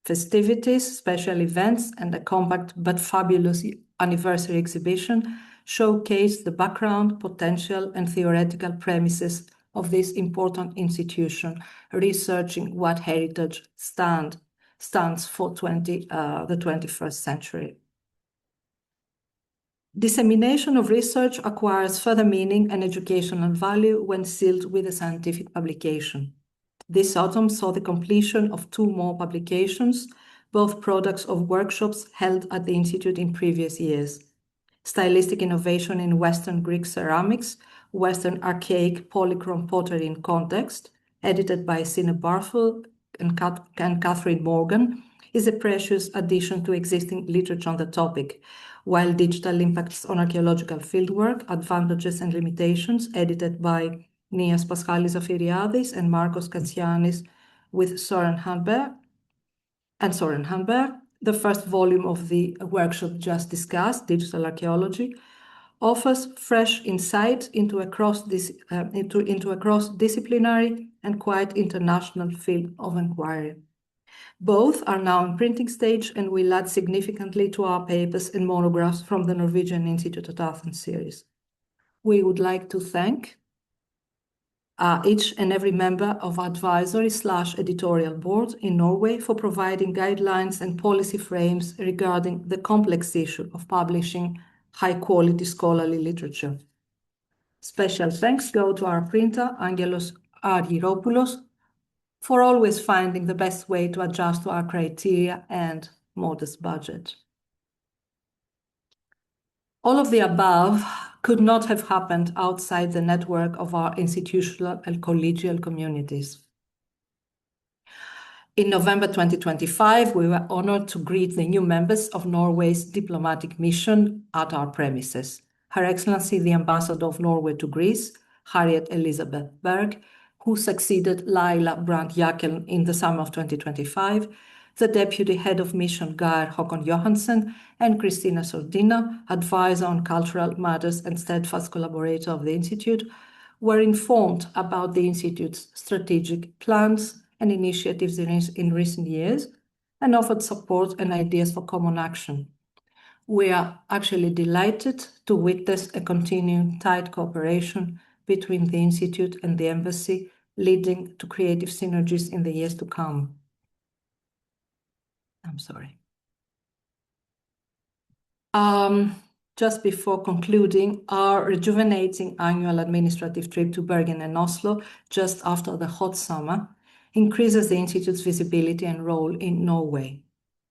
S3: Festivities, special events, and a compact but fabulous anniversary exhibition showcase the background, potential, and theoretical premises of this important institution, researching what heritage stands for the 21st century. Dissemination of research acquires further meaning and educational value when sealed with a scientific publication. This autumn saw the completion of 2 more publications, both products of workshops held at the Institute in previous years. Stylistic Innovation in Western Greek Ceramics, Western Archaic Polychrome Pottery in Context, edited by Sine Barfel and Catherine Morgan, is a precious addition to existing literature on the topic, while Digital Impacts on Archaeological Fieldwork, Advantages and Limitations, edited by Nias Paschalis Afiriadis and Marcos Katsianis with Soren Handberg, the first volume of the workshop just discussed, Digital Archaeology, offers fresh insight into a cross-disciplinary and quite international field of inquiry. Both are now in printing stage and will add significantly to our papers and monographs from the Norwegian Institute at Athens series. We would like to thank each and every member of advisory/editorial board in Norway for providing guidelines and policy frames regarding the complex issue of publishing high-quality scholarly literature. Special thanks go to our printer, Angelos Argyropoulos, for always finding the best way to adjust to our criteria and modest budget. All of the above could not have happened outside the network of our institutional and collegial communities. In November 2025, we were honored to greet the new members of Norway's diplomatic mission at our premises. Her Excellency, the Ambassador of Norway to Greece, Harriet Elizabeth Berg, who succeeded Laila Brandt-Jakel in the summer of 2025, the Deputy Head of Mission Geir Håkon Johansen, and Christina Sordina, Advisor on Cultural Matters and steadfast collaborator of the Institute, were informed about the Institute's strategic plans and initiatives in recent years and offered support and ideas for common action. We are actually delighted to witness a continuing tight cooperation between the Institute and the Embassy, leading to creative synergies in the years to come. I'm sorry. Just before concluding, our rejuvenating annual administrative trip to Bergen and Oslo, just after the hot summer, increases the Institute's visibility and role in Norway.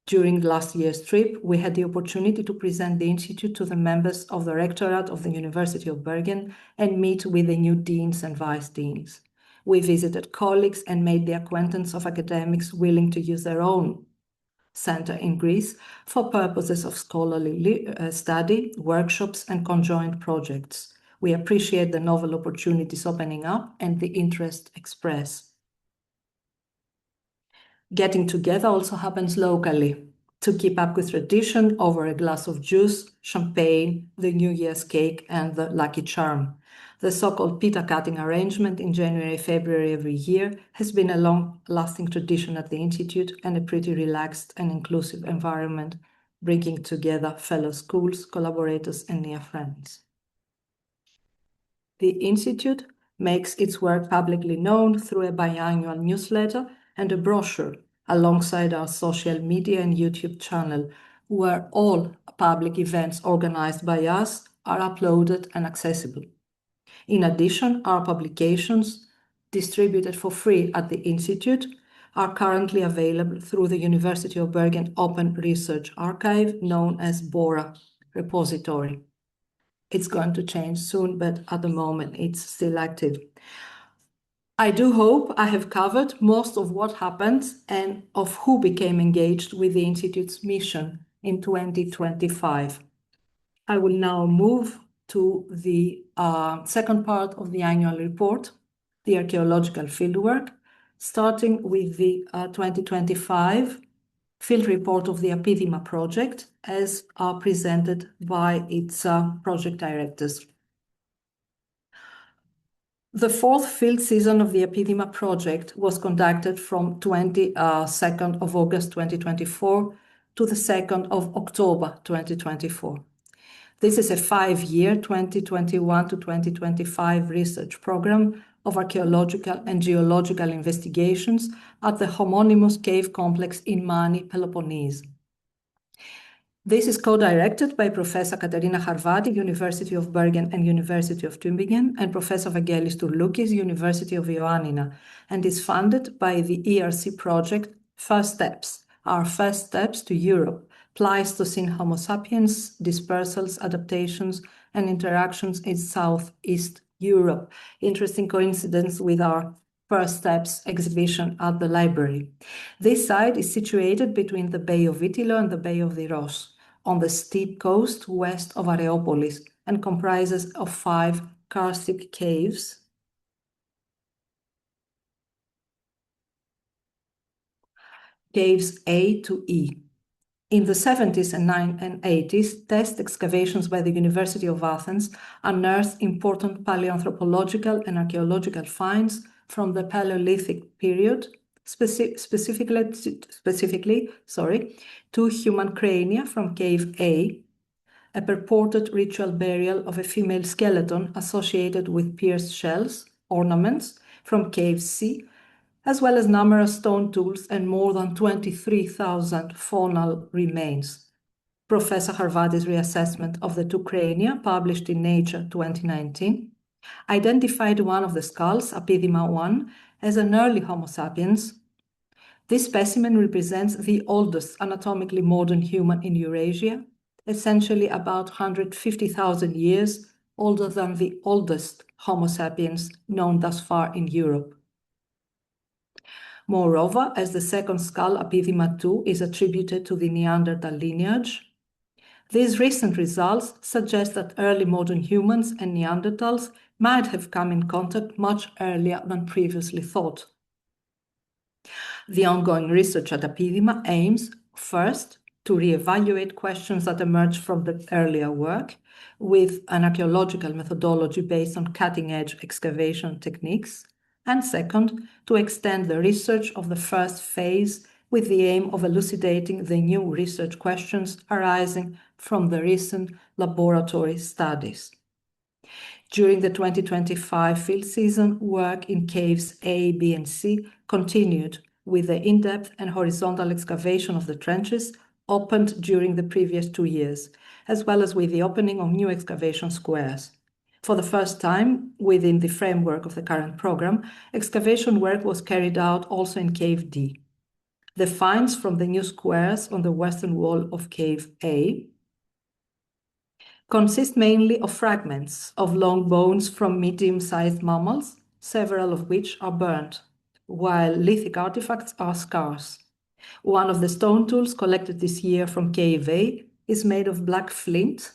S3: During last year's trip, we had the opportunity to present the Institute to the members of the Rectorate of the University of Bergen and meet with the new deans and vice deans. We visited colleagues and made the acquaintance of academics willing to use their own center in Greece for purposes of scholarly study, workshops, and conjoint projects. We appreciate the novel opportunities opening up and the interest expressed. Getting together also happens locally to keep up with tradition over a glass of juice, champagne, the New Year's cake, and the lucky charm. The so-called pita cutting arrangement in January, February every year has been a long-lasting tradition at the Institute and a pretty relaxed and inclusive environment, bringing together fellow schools, collaborators, and near friends. The Institute makes its work publicly known through a biannual newsletter and a brochure alongside our social media and YouTube channel, where all public events organized by us are uploaded and accessible. In addition, our publications, distributed for free at the Institute, are currently available through the University of Bergen Open Research Archive, known as BORA repository. It's going to change soon, but at the moment it's still active. I do hope I have covered most of what happened and of who became engaged with the Institute's mission in 2025. I will now move to the second part of the annual report, the archaeological fieldwork, starting with the 2025 field report of the Apidima project as presented by its project directors. The fourth field season of the Apidima project was conducted from 22nd of August 2024 to the 2nd of October 2024. This is a 5-year 2021 to 2025 research program of archaeological and geological investigations at the homonymous cave complex in Mani, Peloponnese. This is co-directed by Professor Katerina Harvadi, University of Bergen and University of Tübingen, and Professor Vangelis Tourloukis, University of Ioannina, and is funded by the ERC project First Steps, Our First Steps to Europe, Pleistocene Homo sapiens, dispersals, adaptations, and interactions in Southeast Europe. Interesting coincidence with our First Steps exhibition at the library. This site is situated between the Bay of Ítilo and the Bay of the Ros, on the steep coast west of Archaeology, and comprises of 5 karstic caves, caves A to E. In the 70s and 80s, test excavations by the University of Athens unearthed important paleoanthropological and archaeological finds from the Paleolithic period, specifically, two human crania from Cave A, a purported ritual burial of a female skeleton associated with pierced shells, ornaments from Cave C, as well as numerous stone tools and more than 23,000 faunal remains. Professor Harvadi's reassessment of the 2 crania, published in Nature 2019, identified one of the skulls, Apidima 1, as an early Homo sapiens. This specimen represents the oldest anatomically modern human in Eurasia, essentially about 150,000 years older than the oldest Homo sapiens known thus far in Europe. Moreover, as the second skull, Apidima 2, is attributed to the Neanderthal lineage, these recent results suggest that early modern humans and Neanderthals might have come in contact much earlier than previously thought. The ongoing research at Apidima aims, first, to reevaluate questions that emerged from the earlier work with an archaeological methodology based on cutting-edge excavation techniques, and second, to extend the research of the first phase with the aim of elucidating the new research questions arising from the recent laboratory studies. During the 2025 field season, work in caves A, B, and C continued with the in-depth and horizontal excavation of the trenches opened during the previous 2 years, as well as with the opening of new excavation squares. For the first time, within the framework of the current program, excavation work was carried out also in Cave D. The finds from the new squares on the western wall of Cave A consist mainly of fragments of long bones from medium-sized mammals, several of which are burnt, while lithic artifacts are scarce. One of the stone tools collected this year from Cave A is made of black flint.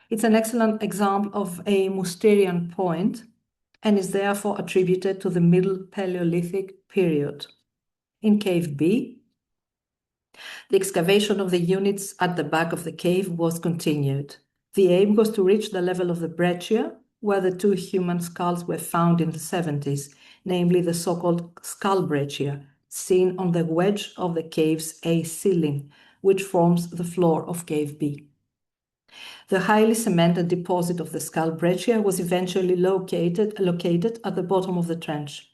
S3: It's an excellent example of a Mousterian point and is therefore attributed to the Middle Paleolithic period. In Cave B, the excavation of the units at the back of the cave was continued. The aim was to reach the level of the breccia, where the 2 human skulls were found in the 70s, namely the so-called skull breccia, seen on the wedge of the cave's A ceiling, which forms the floor of Cave B. The highly cemented deposit of the skull breccia was eventually located at the bottom of the trench.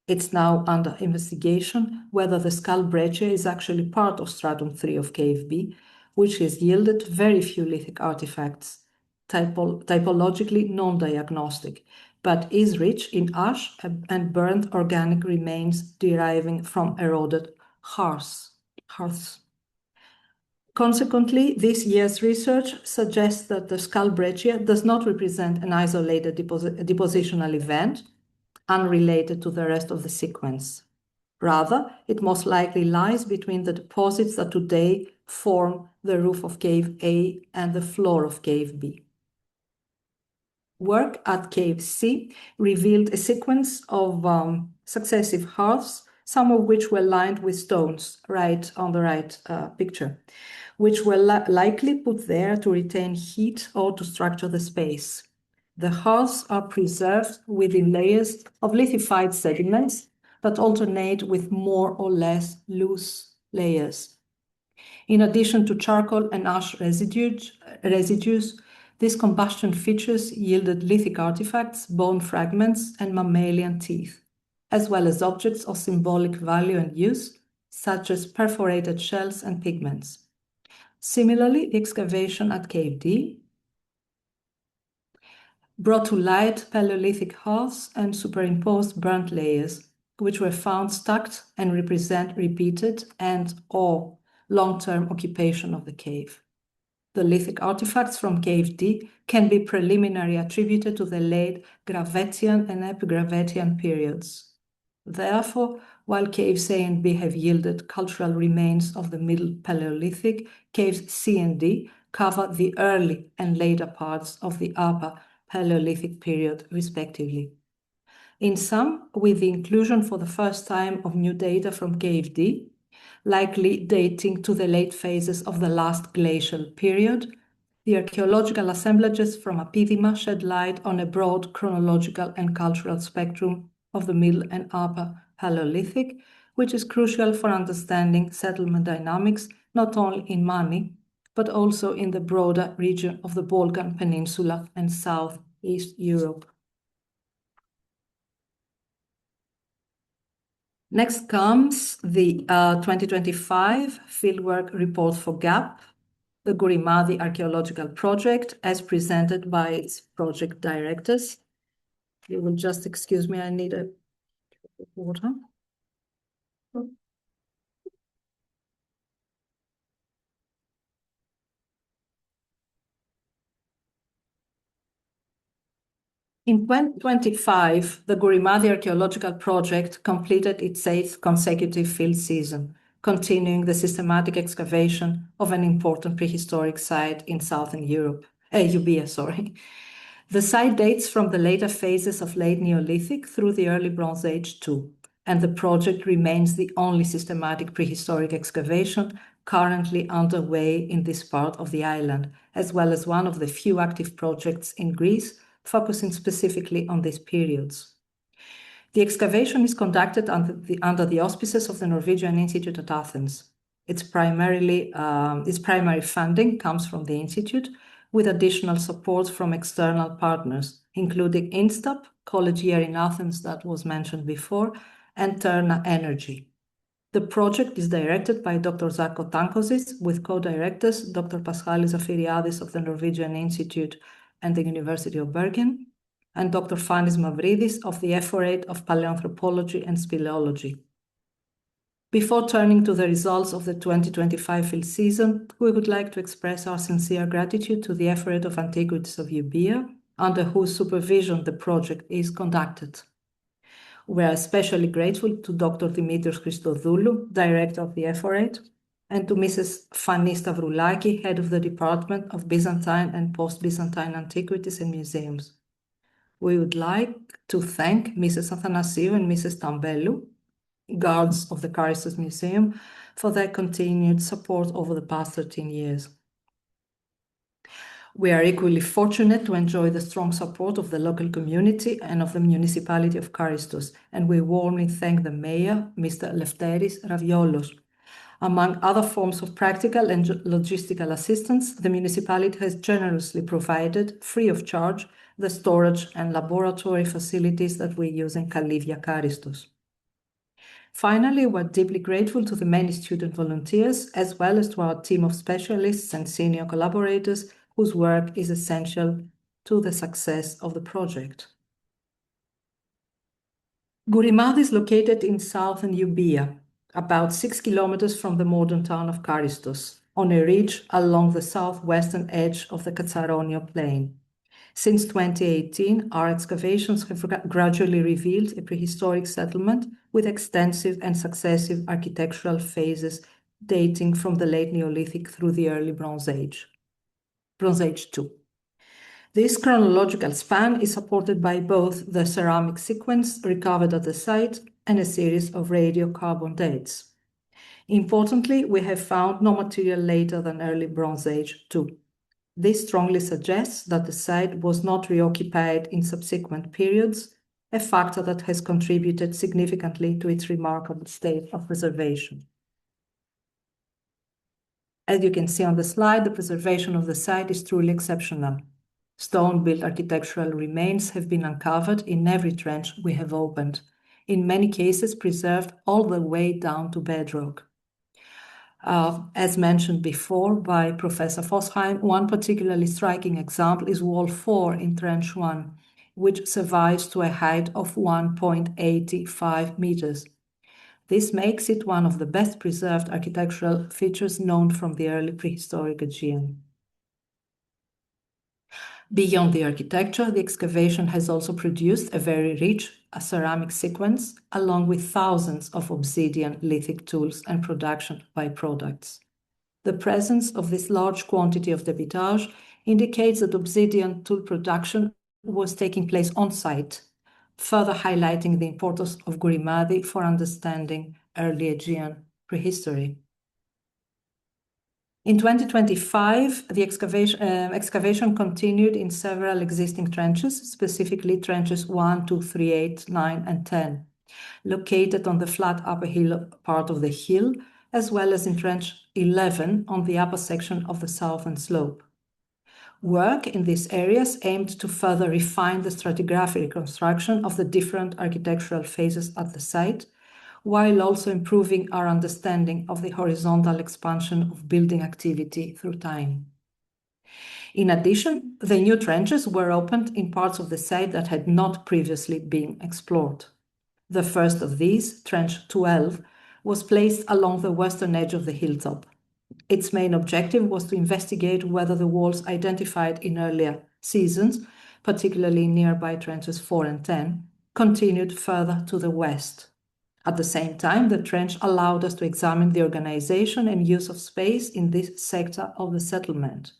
S3: It's now under investigation whether the skull breccia is actually part of stratum 3 of Cave B, which has yielded very few lithic artifacts, typologically non-diagnostic, but is rich in ash and burnt organic remains deriving from eroded hearths. Consequently, this year's research suggests that the skull breccia does not represent an isolated depositional event unrelated to the rest of the sequence. Rather, it most likely lies between the deposits that today form the roof of Cave A and the floor of Cave B. Work at Cave C revealed a sequence of successive hearths, some of which were lined with stones, right on the right picture, which were likely put there to retain heat or to structure the space. The hearths are preserved within layers of lithified sediments that alternate with more or less loose layers. In addition to charcoal and ash residues, these combustion features yielded lithic artifacts, bone fragments, and mammalian teeth, as well as objects of symbolic value and use, such as perforated shells and pigments. Similarly, the excavation at Cave D brought to light Paleolithic hearths and superimposed burnt layers, which were found stacked and represent repeated and/or long-term occupation of the cave. The lithic artifacts from Cave D can be preliminarily attributed to the late Gravetian and Epigravetian periods. Therefore, while Caves A and B have yielded cultural remains of the Middle Paleolithic, Caves C and D cover the early and later parts of the Upper Paleolithic period, respectively. In sum, with the inclusion for the first time of new data from Cave D, likely dating to the late phases of the last glacial period, the archaeological assemblages from Apidima shed light on a broad chronological and cultural spectrum of the Middle and Upper Paleolithic, which is crucial for understanding settlement dynamics not only in Mani, but also in the broader region of the Balkan Peninsula and Southeast Europe. Next comes the 2025 fieldwork report for GAP, the Gurimadi Archaeological Project, as presented by its project directors. You will just excuse me, I need a water. In 2025, the Gurimadi Archaeological Project completed its 8th consecutive field season, continuing the systematic excavation of an important prehistoric site in southern Europe, Euboea, sorry. The site dates from the later phases of late Neolithic through the early Bronze Age too, and the project remains the only systematic prehistoric excavation currently underway in this part of the island, as well as one of the few active projects in Greece focusing specifically on these periods. The excavation is conducted under the auspices of the Norwegian Institute at Athens. Its primary funding comes from the Institute, with additional support from external partners, including Instap, College Year in Athens that was mentioned before, and Terna Energy. The project is directed by Dr. Zarko Tankosis, with co-directors Dr. Paschalis Afiriadis of the Norwegian Institute and the University of Bergen, and Dr. Fanis Mavridis of the Ephorate of Paleoanthropology and Speleology. Before turning to the results of the 2025 field season, we would like to express our sincere gratitude to the Ephorate of Antiquities of Euboea, under whose supervision the project is conducted. We are especially grateful to Dr. Dimitrios Christodoulou, Director of the Ephorate, and to Mrs. Fani Stavroulaki, Head of the Department of Byzantine and Post-Byzantine Antiquities and Museums. We would like to thank Mrs. Athanasiou and Mrs. Tambelou, guards of the Charistos Museum, for their continued support over the past 13 years. We are equally fortunate to enjoy the strong support of the local community and of the municipality of Charistos, and we warmly thank the mayor, Mr. Lefteris Raviolos. Among other forms of practical and logistical assistance, the municipality has generously provided, free of charge, the storage and laboratory facilities that we use in Kalivia Charistos. Finally, we're deeply grateful to the many student volunteers, as well as to our team of specialists and senior collaborators whose work is essential to the success of the project. Gourimadi is located in southern Euboea, about 6 kilometers from the modern town of Karistos, on a ridge along the southwestern edge of the Katsaronio Plain. Since 2018, our excavations have gradually revealed a prehistoric settlement with extensive and successive architectural phases dating from the late Neolithic through the early Bronze Age. Bronze Age II. This chronological span is supported by both the ceramic sequence recovered at the site and a series of radiocarbon dates. Importantly, we have found no material later than early Bronze Age II. This strongly suggests that the site was not reoccupied in subsequent periods, a factor that has contributed significantly to its remarkable state of preservation. As you can see on the slide, the preservation of the site is truly exceptional. Stone-built architectural remains have been uncovered in every trench we have opened, in many cases preserved all the way down to bedrock. As mentioned before by Professor Fossheim, one particularly striking example is Wall 4 in Trench 1, which survives to a height of 1.85 meters. This makes it one of the best preserved architectural features known from the early prehistoric Aegean. Beyond the architecture, the excavation has also produced a very rich ceramic sequence, along with thousands of obsidian lithic tools and production byproducts. The presence of this large quantity of debitage indicates that obsidian tool production was taking place on site, further highlighting the importance of Gourimadi for understanding early Aegean prehistory. In 2025, the excavation continued in several existing trenches, specifically trenches 1, 2, 3, 8, 9, and 10, located on the flat upper hill part of the hill, as well as in trench 11 on the upper section of the southern slope. Work in these areas aimed to further refine the stratigraphic reconstruction of the different architectural phases at the site, while also improving our understanding of the horizontal expansion of building activity through time. In addition, the new trenches were opened in parts of the site that had not previously been explored. The first of these, Trench 12, was placed along the western edge of the hilltop. Its main objective was to investigate whether the walls identified in earlier seasons, particularly nearby trenches 4 and 10, continued further to the west. At the same time, the trench allowed us to examine the organization and use of space in this sector of the settlement.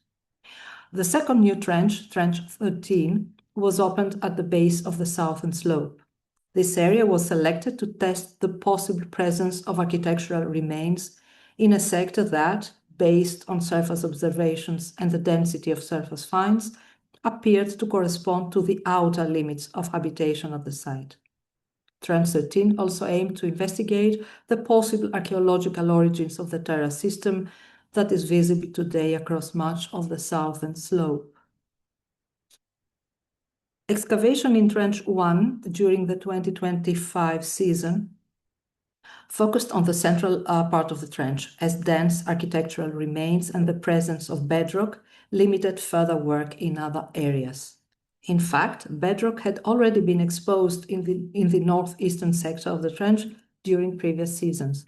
S3: The second new trench, Trench 13, was opened at the base of the southern slope. This area was selected to test the possible presence of architectural remains in a sector that, based on surface observations and the density of surface finds, appeared to correspond to the outer limits of habitation at the site. Trench 13 also aimed to investigate the possible archaeological origins of the terrace system that is visible today across much of the southern slope. Excavation in Trench 1 during the 2025 season focused on the central part of the trench, as dense architectural remains and the presence of bedrock limited further work in other areas. In fact, bedrock had already been exposed in the northeastern sector of the trench during previous seasons.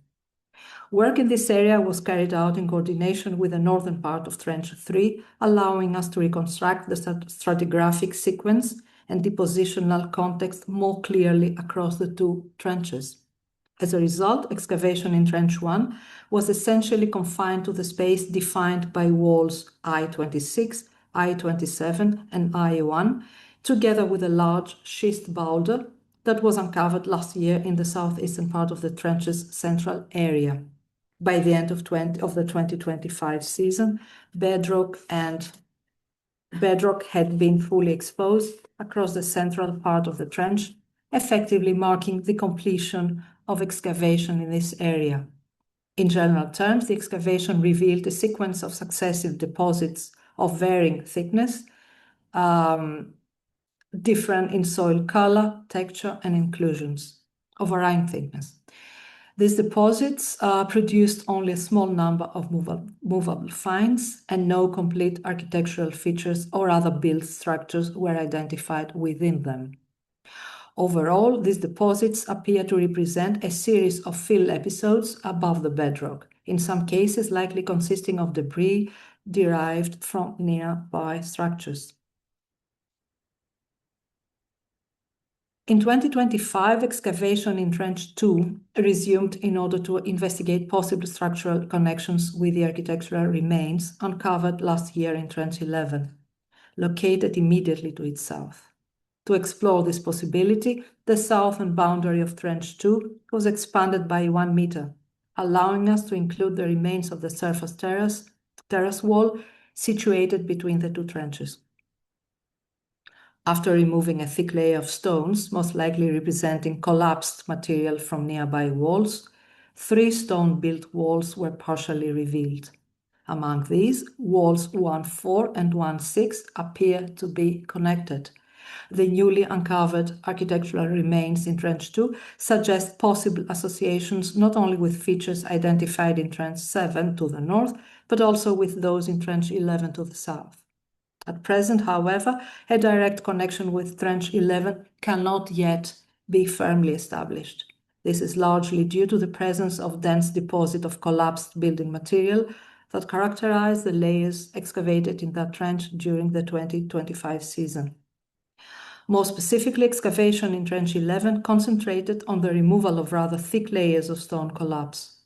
S3: Work in this area was carried out in coordination with the northern part of Trench 3, allowing us to reconstruct the stratigraphic sequence and depositional context more clearly across the two trenches. As a result, excavation in Trench 1 was essentially confined to the space defined by walls I-26, I-27, and I-1, together with a large schist boulder that was uncovered last year in the southeastern part of the trench's central area. By the end of the 2025 season, bedrock had been fully exposed across the central part of the trench, effectively marking the completion of excavation in this area. In general terms, the excavation revealed a sequence of successive deposits of varying thickness, different in soil color, texture, and inclusions, of varying thickness. These deposits produced only a small number of movable finds, and no complete architectural features or other built structures were identified within them. Overall, these deposits appear to represent a series of fill episodes above the bedrock, in some cases likely consisting of debris derived from nearby structures. In 2025, excavation in Trench 2 resumed in order to investigate possible structural connections with the architectural remains uncovered last year in Trench 11, located immediately to its south. To explore this possibility, the southern boundary of Trench 2 was expanded by 1 meter, allowing us to include the remains of the surface terrace wall situated between the two trenches. After removing a thick layer of stones, most likely representing collapsed material from nearby walls, 3 stone-built walls were partially revealed. Among these, walls 1-4 and 1-6 appear to be connected. The newly uncovered architectural remains in Trench 2 suggest possible associations not only with features identified in Trench 7 to the north, but also with those in Trench 11 to the south. At present, however, a direct connection with Trench 11 cannot yet be firmly established. This is largely due to the presence of dense deposit of collapsed building material that characterize the layers excavated in that trench during the 2025 season. More specifically, excavation in Trench 11 concentrated on the removal of rather thick layers of stone collapse.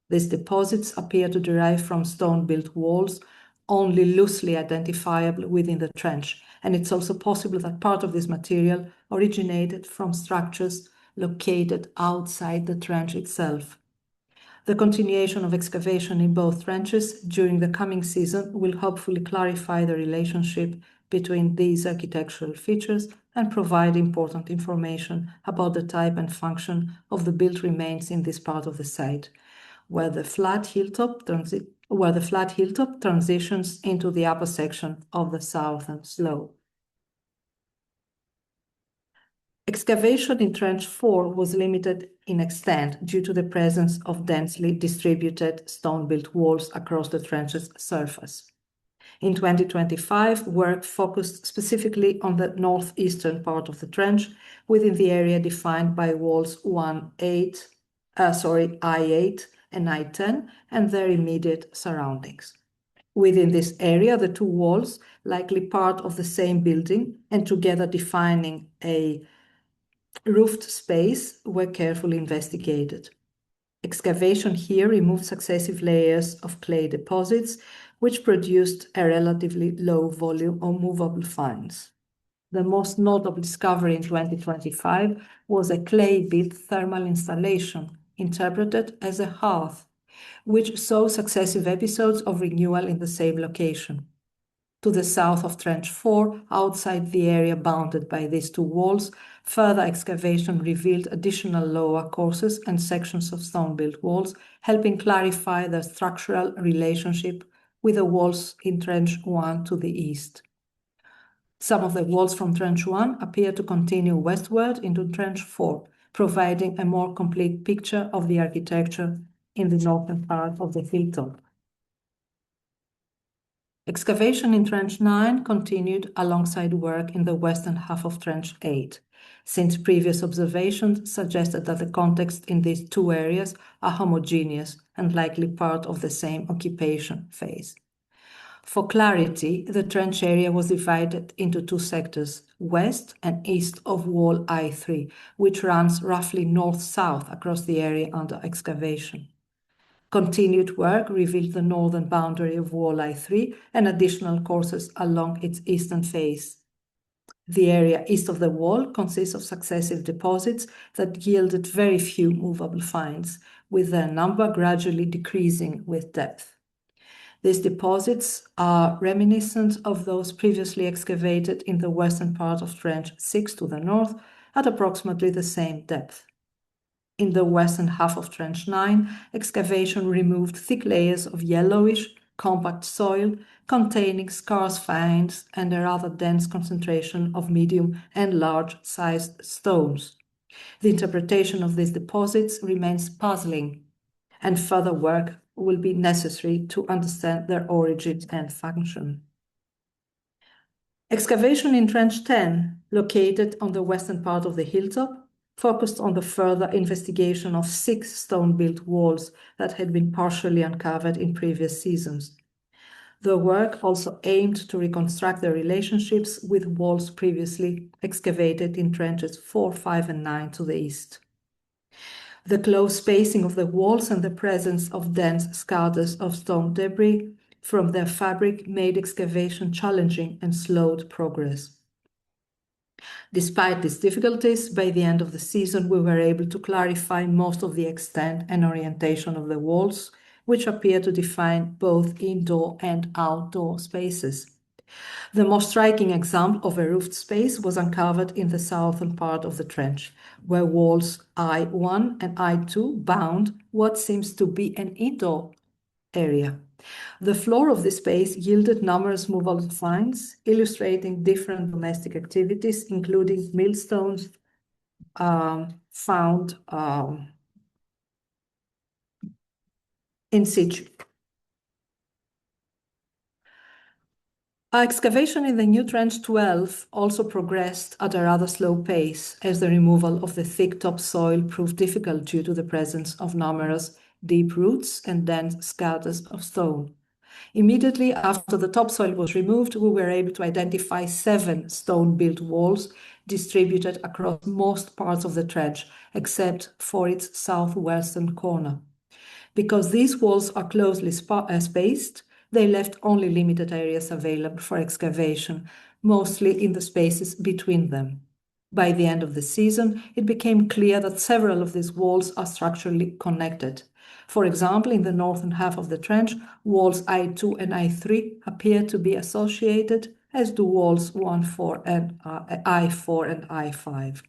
S3: These deposits appear to derive from stone-built walls only loosely identifiable within the trench, and it's also possible that part of this material originated from structures located outside the trench itself. The continuation of excavation in both trenches during the coming season will hopefully clarify the relationship between these architectural features and provide important information about the type and function of the built remains in this part of the site, where the flat hilltop transitions into the upper section of the southern slope. Excavation in Trench 4 was limited in extent due to the presence of densely distributed stone-built walls across the trench's surface. In 2025, work focused specifically on the northeastern part of the trench within the area defined by walls I8 and I10 and their immediate surroundings. Within this area, the 2 walls, likely part of the same building and together defining a roofed space, were carefully investigated. Excavation here removed successive layers of clay deposits, which produced a relatively low volume of movable finds. The most notable discovery in 2025 was a clay-built thermal installation interpreted as a hearth, which saw successive episodes of renewal in the same location. To the south of Trench 4, outside the area bounded by these 2 walls, further excavation revealed additional lower courses and sections of stone-built walls, helping clarify the structural relationship with the walls in Trench 1 to the east. Some of the walls from Trench 1 appear to continue westward into Trench 4, providing a more complete picture of the architecture in the northern part of the hilltop. Excavation in Trench 9 continued alongside work in the western half of Trench 8, since previous observations suggested that the context in these 2 areas are homogeneous and likely part of the same occupation phase. For clarity, the trench area was divided into 2 sectors, west and east of wall I3, which runs roughly north-south across the area under excavation. Continued work revealed the northern boundary of wall I3 and additional courses along its eastern face. The area east of the wall consists of successive deposits that yielded very few movable finds, with their number gradually decreasing with depth. These deposits are reminiscent of those previously excavated in the western part of Trench 6 to the north at approximately the same depth. In the western half of Trench 9, excavation removed thick layers of yellowish, compact soil containing scarce finds and a rather dense concentration of medium and large-sized stones. The interpretation of these deposits remains puzzling, and further work will be necessary to understand their origins and function. Excavation in Trench 10, located on the western part of the hilltop, focused on the further investigation of 6 stone-built walls that had been partially uncovered in previous seasons. The work also aimed to reconstruct the relationships with walls previously excavated in trenches 4, 5, and 9 to the east. The close spacing of the walls and the presence of dense scatters of stone debris from their fabric made excavation challenging and slowed progress. Despite these difficulties, by the end of the season, we were able to clarify most of the extent and orientation of the walls, which appear to define both indoor and outdoor spaces. The most striking example of a roofed space was uncovered in the southern part of the trench, where walls I1 and I2 bound what seems to be an indoor area. The floor of this space yielded numerous movable finds, illustrating different domestic activities, including millstones found in situ. Excavation in the new Trench 12 also progressed at a rather slow pace, as the removal of the thick topsoil proved difficult due to the presence of numerous deep roots and dense scatters of stone. Immediately after the topsoil was removed, we were able to identify 7 stone-built walls distributed across most parts of the trench, except for its southwestern corner. Because these walls are closely spaced, they left only limited areas available for excavation, mostly in the spaces between them. By the end of the season, it became clear that several of these walls are structurally connected. For example, in the northern half of the trench, walls I2 and I3 appear to be associated, as do walls I4 and I5.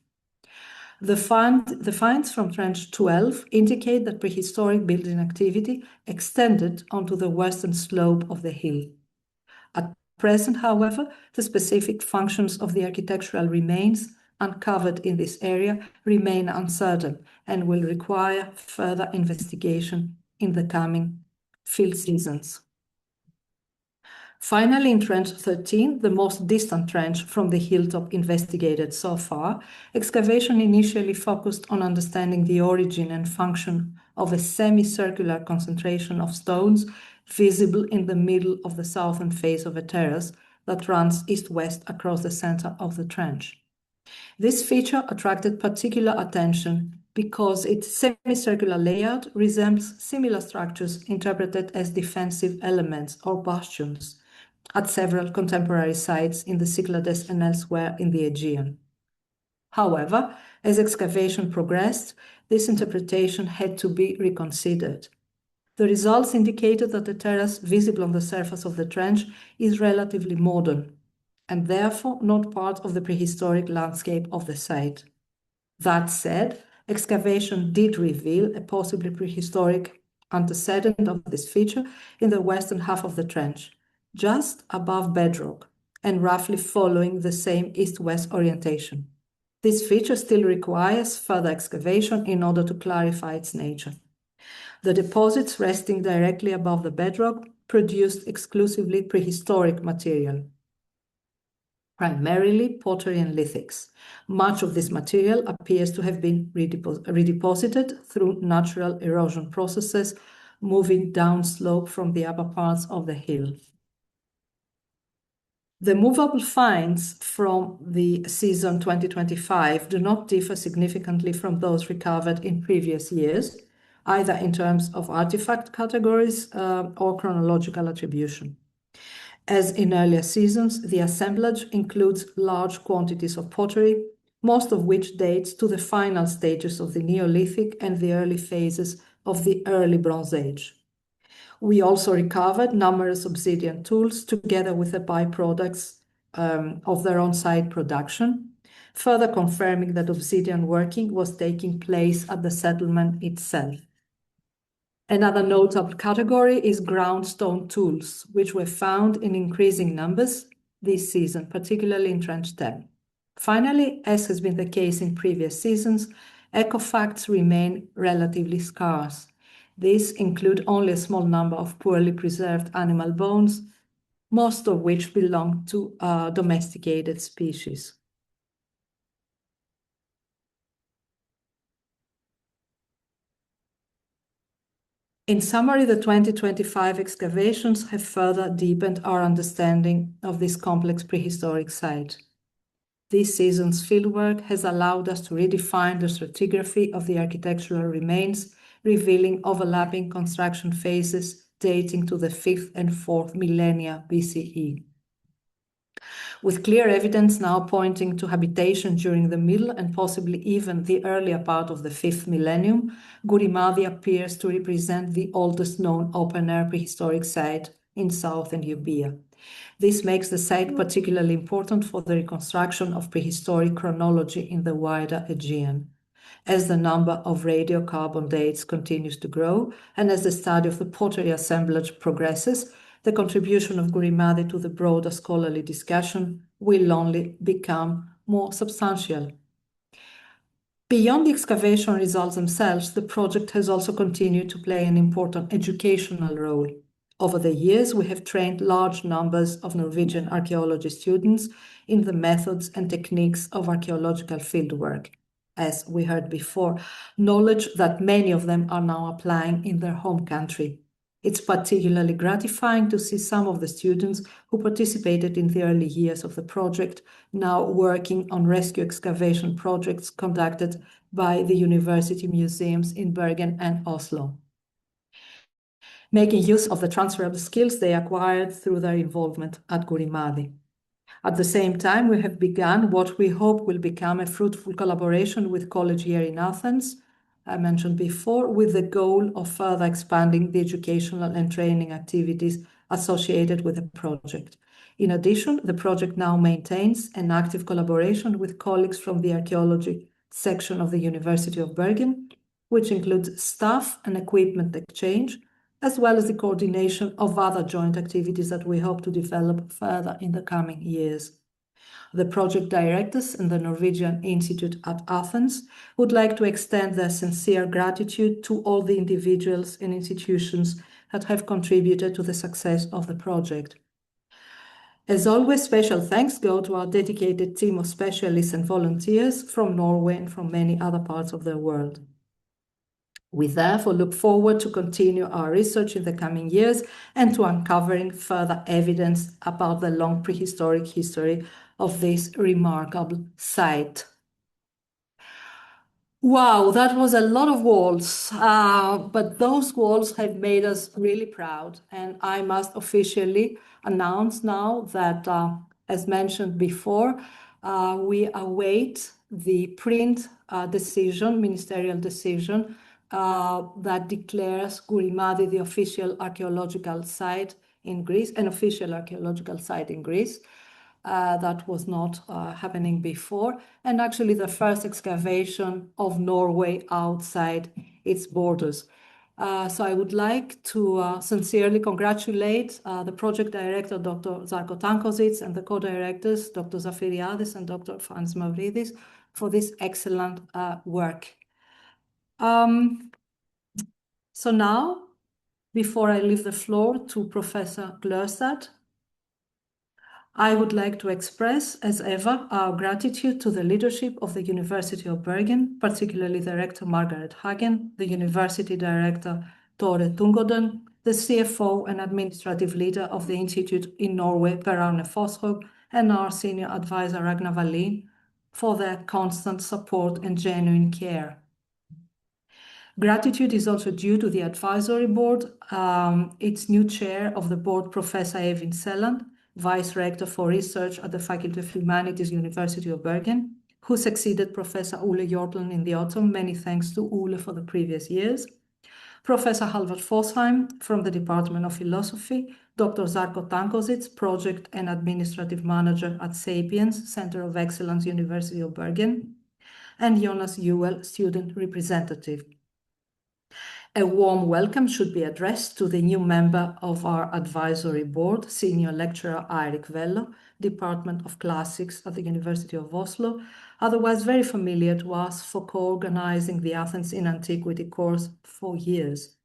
S3: The finds from Trench 12 indicate that prehistoric building activity extended onto the western slope of the hill. At present, however, the specific functions of the architectural remains uncovered in this area remain uncertain and will require further investigation in the coming field seasons. Finally, in Trench 13, the most distant trench from the hilltop investigated so far, excavation initially focused on understanding the origin and function of a semicircular concentration of stones visible in the middle of the southern face of a terrace that runs east-west across the center of the trench. This feature attracted particular attention because its semicircular layout resembles similar structures interpreted as defensive elements or bastions at several contemporary sites in the Cyclades and elsewhere in the Aegean. However, as excavation progressed, this interpretation had to be reconsidered. The results indicated that the terrace visible on the surface of the trench is relatively modern, and therefore not part of the prehistoric landscape of the site. That said, excavation did reveal a possibly prehistoric antecedent of this feature in the western half of the trench, just above bedrock and roughly following the same east-west orientation. This feature still requires further excavation in order to clarify its nature. The deposits resting directly above the bedrock produced exclusively prehistoric material, primarily pottery and lithics. Much of this material appears to have been redeposited through natural erosion processes, moving downslope from the upper parts of the hill. The movable finds from the season 2025 do not differ significantly from those recovered in previous years, either in terms of artifact categories or chronological attribution. As in earlier seasons, the assemblage includes large quantities of pottery, most of which dates to the final stages of the Neolithic and the early phases of the early Bronze Age. We also recovered numerous obsidian tools together with the byproducts of their on-site production, further confirming that obsidian working was taking place at the settlement itself. Another notable category is ground stone tools, which were found in increasing numbers this season, particularly in Trench 10. Finally, as has been the case in previous seasons, ecofacts remain relatively scarce. These include only a small number of poorly preserved animal bones, most of which belong to domesticated species. In summary, the 2025 excavations have further deepened our understanding of this complex prehistoric site. This season's fieldwork has allowed us to redefine the stratigraphy of the architectural remains, revealing overlapping construction phases dating to the 5th and 4th millennia BCE. With clear evidence now pointing to habitation during the middle and possibly even the earlier part of the 5th millennium, Gourimadi appears to represent the oldest known open-air prehistoric site in southern Euboea. This makes the site particularly important for the reconstruction of prehistoric chronology in the wider Aegean. As the number of radiocarbon dates continues to grow, and as the study of the pottery assemblage progresses, the contribution of Gourimadi to the broader scholarly discussion will only become more substantial. Beyond the excavation results themselves, the project has also continued to play an important educational role. Over the years, we have trained large numbers of Norwegian archaeology students in the methods and techniques of archaeological fieldwork. As we heard before, knowledge that many of them are now applying in their home country. It's particularly gratifying to see some of the students who participated in the early years of the project now working on rescue excavation projects conducted by the university museums in Bergen and Oslo, making use of the transferable skills they acquired through their involvement at Gourimadi. At the same time, we have begun what we hope will become a fruitful collaboration with college here in Athens, I mentioned before, with the goal of further expanding the educational and training activities associated with the project. In addition, the project now maintains an active collaboration with colleagues from the archaeology section of the University of Bergen, which includes staff and equipment exchange, as well as the coordination of other joint activities that we hope to develop further in the coming years. The project directors and the Norwegian Institute at Athens would like to extend their sincere gratitude to all the individuals and institutions that have contributed to the success of the project. As always, special thanks go to our dedicated team of specialists and volunteers from Norway and from many other parts of the world. We therefore look forward to continue our research in the coming years and to uncovering further evidence about the long prehistoric history of this remarkable site. Wow, that was a lot of walls, but those walls have made us really proud. And I must officially announce now that, as mentioned before, we await the print decision, ministerial decision, that declares Gourimadi the official archaeological site in Greece, an official archaeological site in Greece. That was not happening before, and actually the first excavation of Norway outside its borders. So I would like to sincerely congratulate the project director, Dr. Zarko Tankosic, and the co-directors, Dr. Zafiriadis and Dr. Frans Mavridis, for this excellent work. So now, before I leave the floor to Professor Glørstad, I would like to express, as ever, our gratitude to the leadership of the University of Bergen, particularly the Rector Margaret Hagen, the University Director Tore Tungoden, the CFO and Administrative Leader of the Institute in Norway, Per Arne Fossheim, and our Senior Advisor Ragnar Wallin, for their constant support and genuine care. Gratitude is also due to the Advisory Board, its new chair of the board, Professor Eivind Selland, Vice Rector for Research at the Faculty of Humanities, University of Bergen, who succeeded Professor Ole Hjortland in the autumn. Many thanks to Ole for the previous years. Professor Hallvard Fossheim from the Department of Philosophy, Dr. Zarko Tankosic, Project and Administrative Manager at Sapiens, Center of Excellence, University of Bergen, and Jonas Juel, Student Representative. A warm welcome should be addressed to the new member of our advisory board, Senior Lecturer Eirik Vello, Department of Classics at the University of Oslo, otherwise very familiar to us for co-organizing the Athens in Antiquity course for years.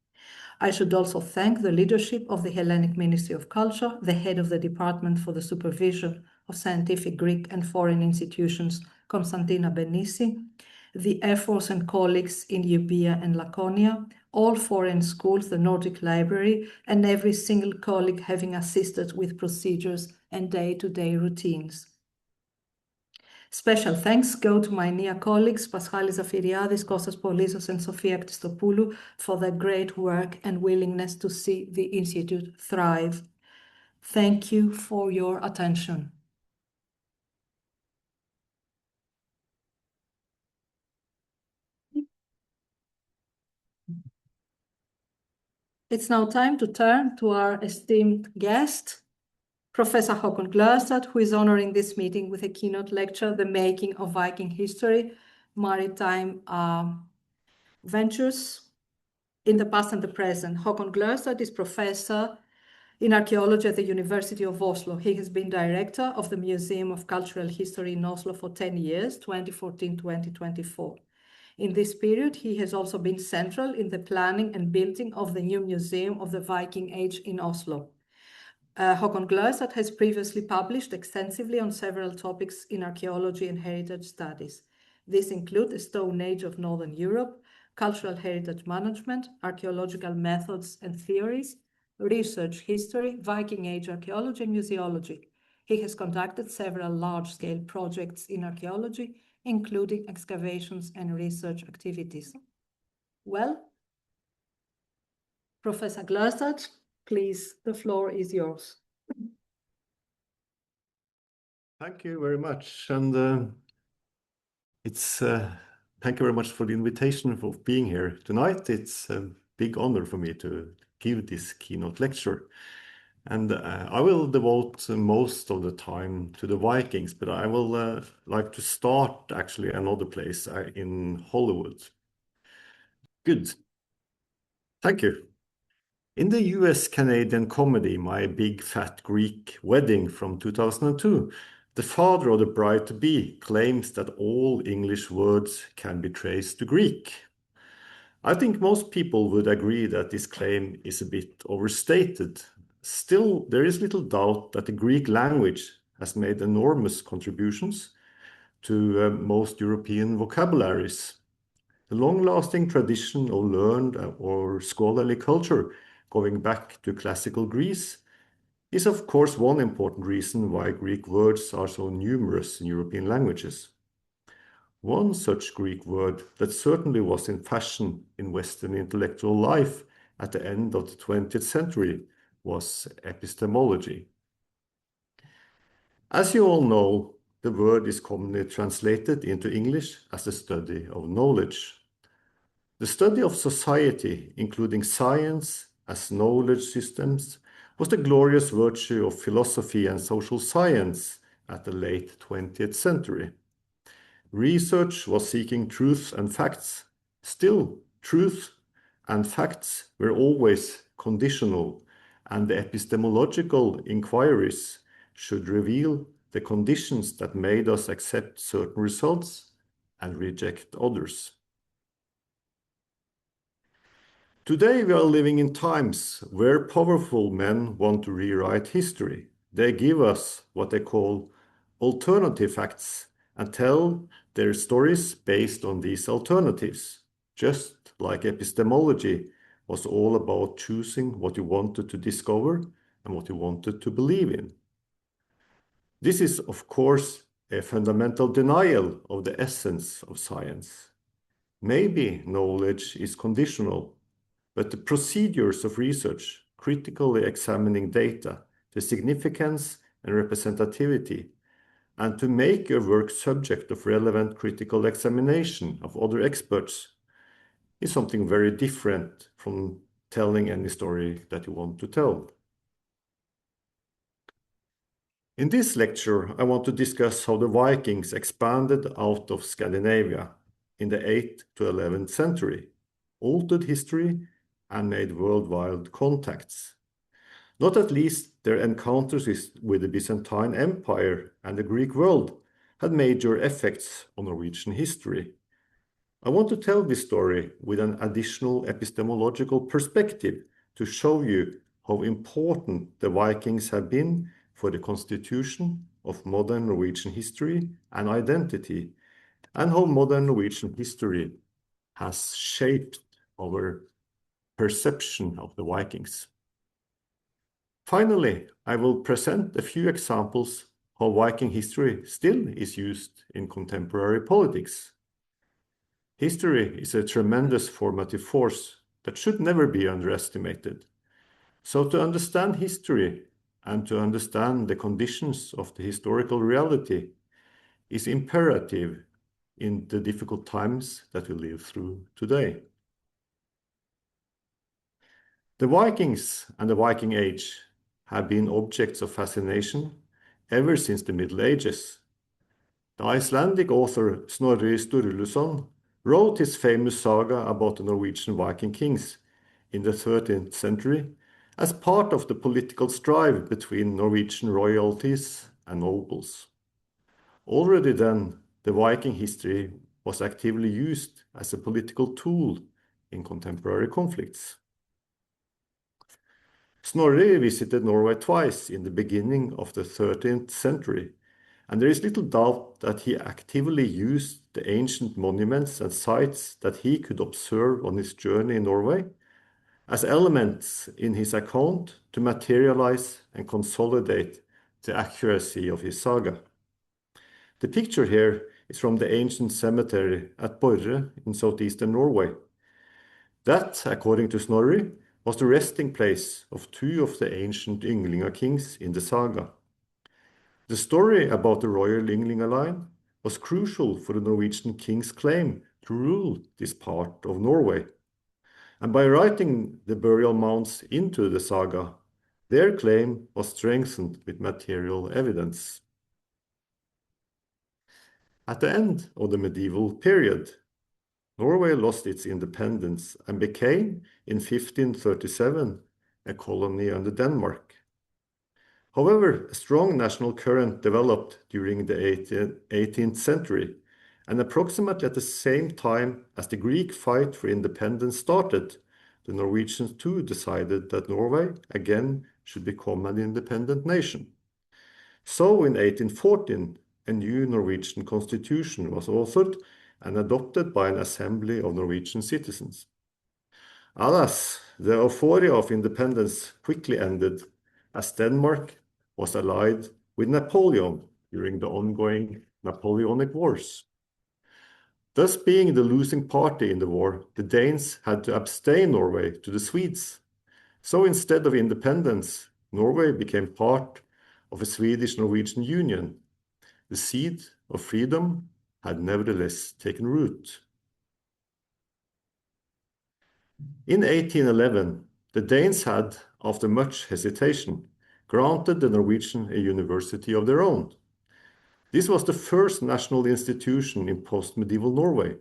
S3: I should also thank the leadership of the Hellenic Ministry of Culture, the head of the Department for the Supervision of Scientific Greek and Foreign Institutions, Konstantina Benisi, the Air Force and colleagues in Euboea and Laconia, all foreign schools, the Nordic Library, and every single colleague having assisted with procedures and day-to-day routines. Special thanks go to my NIA colleagues, Paschalis Zafiriadis, Kostas Polisos, and Sofia Christopoulou for their great work and willingness to see the Institute thrive. Thank you for your attention. It's now time to turn to our esteemed guest, Professor Håkon Glørstad, who is honoring this meeting with a keynote lecture, The Making of Viking History, Maritime Ventures in the Past and the Present. Håkon Glørstad is professor in archaeology at the University of Oslo. He has been director of the Museum of Cultural History in Oslo for 10 years, 2014-2024. In this period, he has also been central in the planning and building of the new Museum of the Viking Age in Oslo. Håkon Glørstad has previously published extensively on several topics in archaeology and heritage studies. These include the Stone Age of Northern Europe, cultural heritage management, archaeological methods and theories, research history, Viking Age archaeology, and museology. He has conducted several large-scale projects in archaeology, including excavations and research activities. Well, Professor Glørstad, please, the floor is yours.
S4: Thank you very much. And thank you very much for the invitation for being here tonight. It's a big honor for me to give this keynote lecture. And I will devote most of the time to the Vikings, but I will like to start actually another place in Hollywood. Good. Thank you. In the US-Canadian comedy, My Big Fat Greek Wedding from 2002, the father of the bride-to-be claims that all English words can be traced to Greek. I think most people would agree that this claim is a bit overstated. Still, there is little doubt that the Greek language has made enormous contributions to most European vocabularies. The long-lasting tradition of learned or scholarly culture going back to classical Greece is of course one important reason why Greek words are so numerous in European languages. One such Greek word that certainly was in fashion in Western intellectual life at the end of the 20th century was epistemology. As you all know, the word is commonly translated into English as the study of knowledge. The study of society, including science as knowledge systems, was the glorious virtue of philosophy and social science at the late 20th century. Research was seeking truth and facts. Still, truth and facts were always conditional, and the epistemological inquiries should reveal the conditions that made us accept certain results and reject others. Today we are living in times where powerful men want to rewrite history. They give us what they call alternative facts and tell their stories based on these alternatives, just like epistemology was all about choosing what you wanted to discover and what you wanted to believe in. This is, of course, a fundamental denial of the essence of science. Maybe knowledge is conditional, but the procedures of research, critically examining data, the significance and representativity, and to make your work subject of relevant critical examination of other experts is something very different from telling any story that you want to tell. In this lecture, I want to discuss how the Vikings expanded out of Scandinavia in the 8th to 11th century, altered history, and made worldwide contacts. Not at least their encounters with the Byzantine Empire and the Greek world had major effects on Norwegian history. I want to tell this story with an additional epistemological perspective to show you how important the Vikings have been for the constitution of modern Norwegian history and identity, and how modern Norwegian history has shaped our perception of the Vikings. Finally, I will present a few examples how Viking history still is used in contemporary politics. History is a tremendous formative force that should never be underestimated. So to understand history and to understand the conditions of the historical reality is imperative in the difficult times that we live through today. The Vikings and the Viking Age have been objects of fascination ever since the Middle Ages. The Icelandic author Snorri Sturluson wrote his famous saga about the Norwegian Viking kings in the 13th century as part of the political strife between Norwegian royalties and nobles. Already then, the Viking history was actively used as a political tool in contemporary conflicts. Snorri visited Norway twice in the beginning of the 13th century, and there is little doubt that he actively used the ancient monuments and sites that he could observe on his journey in Norway as elements in his account to materialize and consolidate the accuracy of his saga. The picture here is from the ancient cemetery at Borre in southeastern Norway. That, according to Snorri, was the resting place of two of the ancient Ynglinga kings in the saga. The story about the royal Ynglinga line was crucial for the Norwegian king's claim to rule this part of Norway. And by writing the burial mounds into the saga, their claim was strengthened with material evidence. At the end of the medieval period, Norway lost its independence and became, in 1537, a colony under Denmark. However, a strong national current developed during the 18th century, and approximately at the same time as the Greek fight for independence started, the Norwegians too decided that Norway again should become an independent nation. So in 1814, a new Norwegian constitution was authored and adopted by an assembly of Norwegian citizens. Alas, the euphoria of independence quickly ended as Denmark was allied with Napoleon during the ongoing Napoleonic Wars. Thus, being the losing party in the war, the Danes had to abstain Norway to the Swedes. So instead of independence, Norway became part of a Swedish-Norwegian union. The seed of freedom had nevertheless taken root. In 1811, the Danes had, after much hesitation, granted the Norwegian a university of their own. This was the first national institution in post-medieval Norway,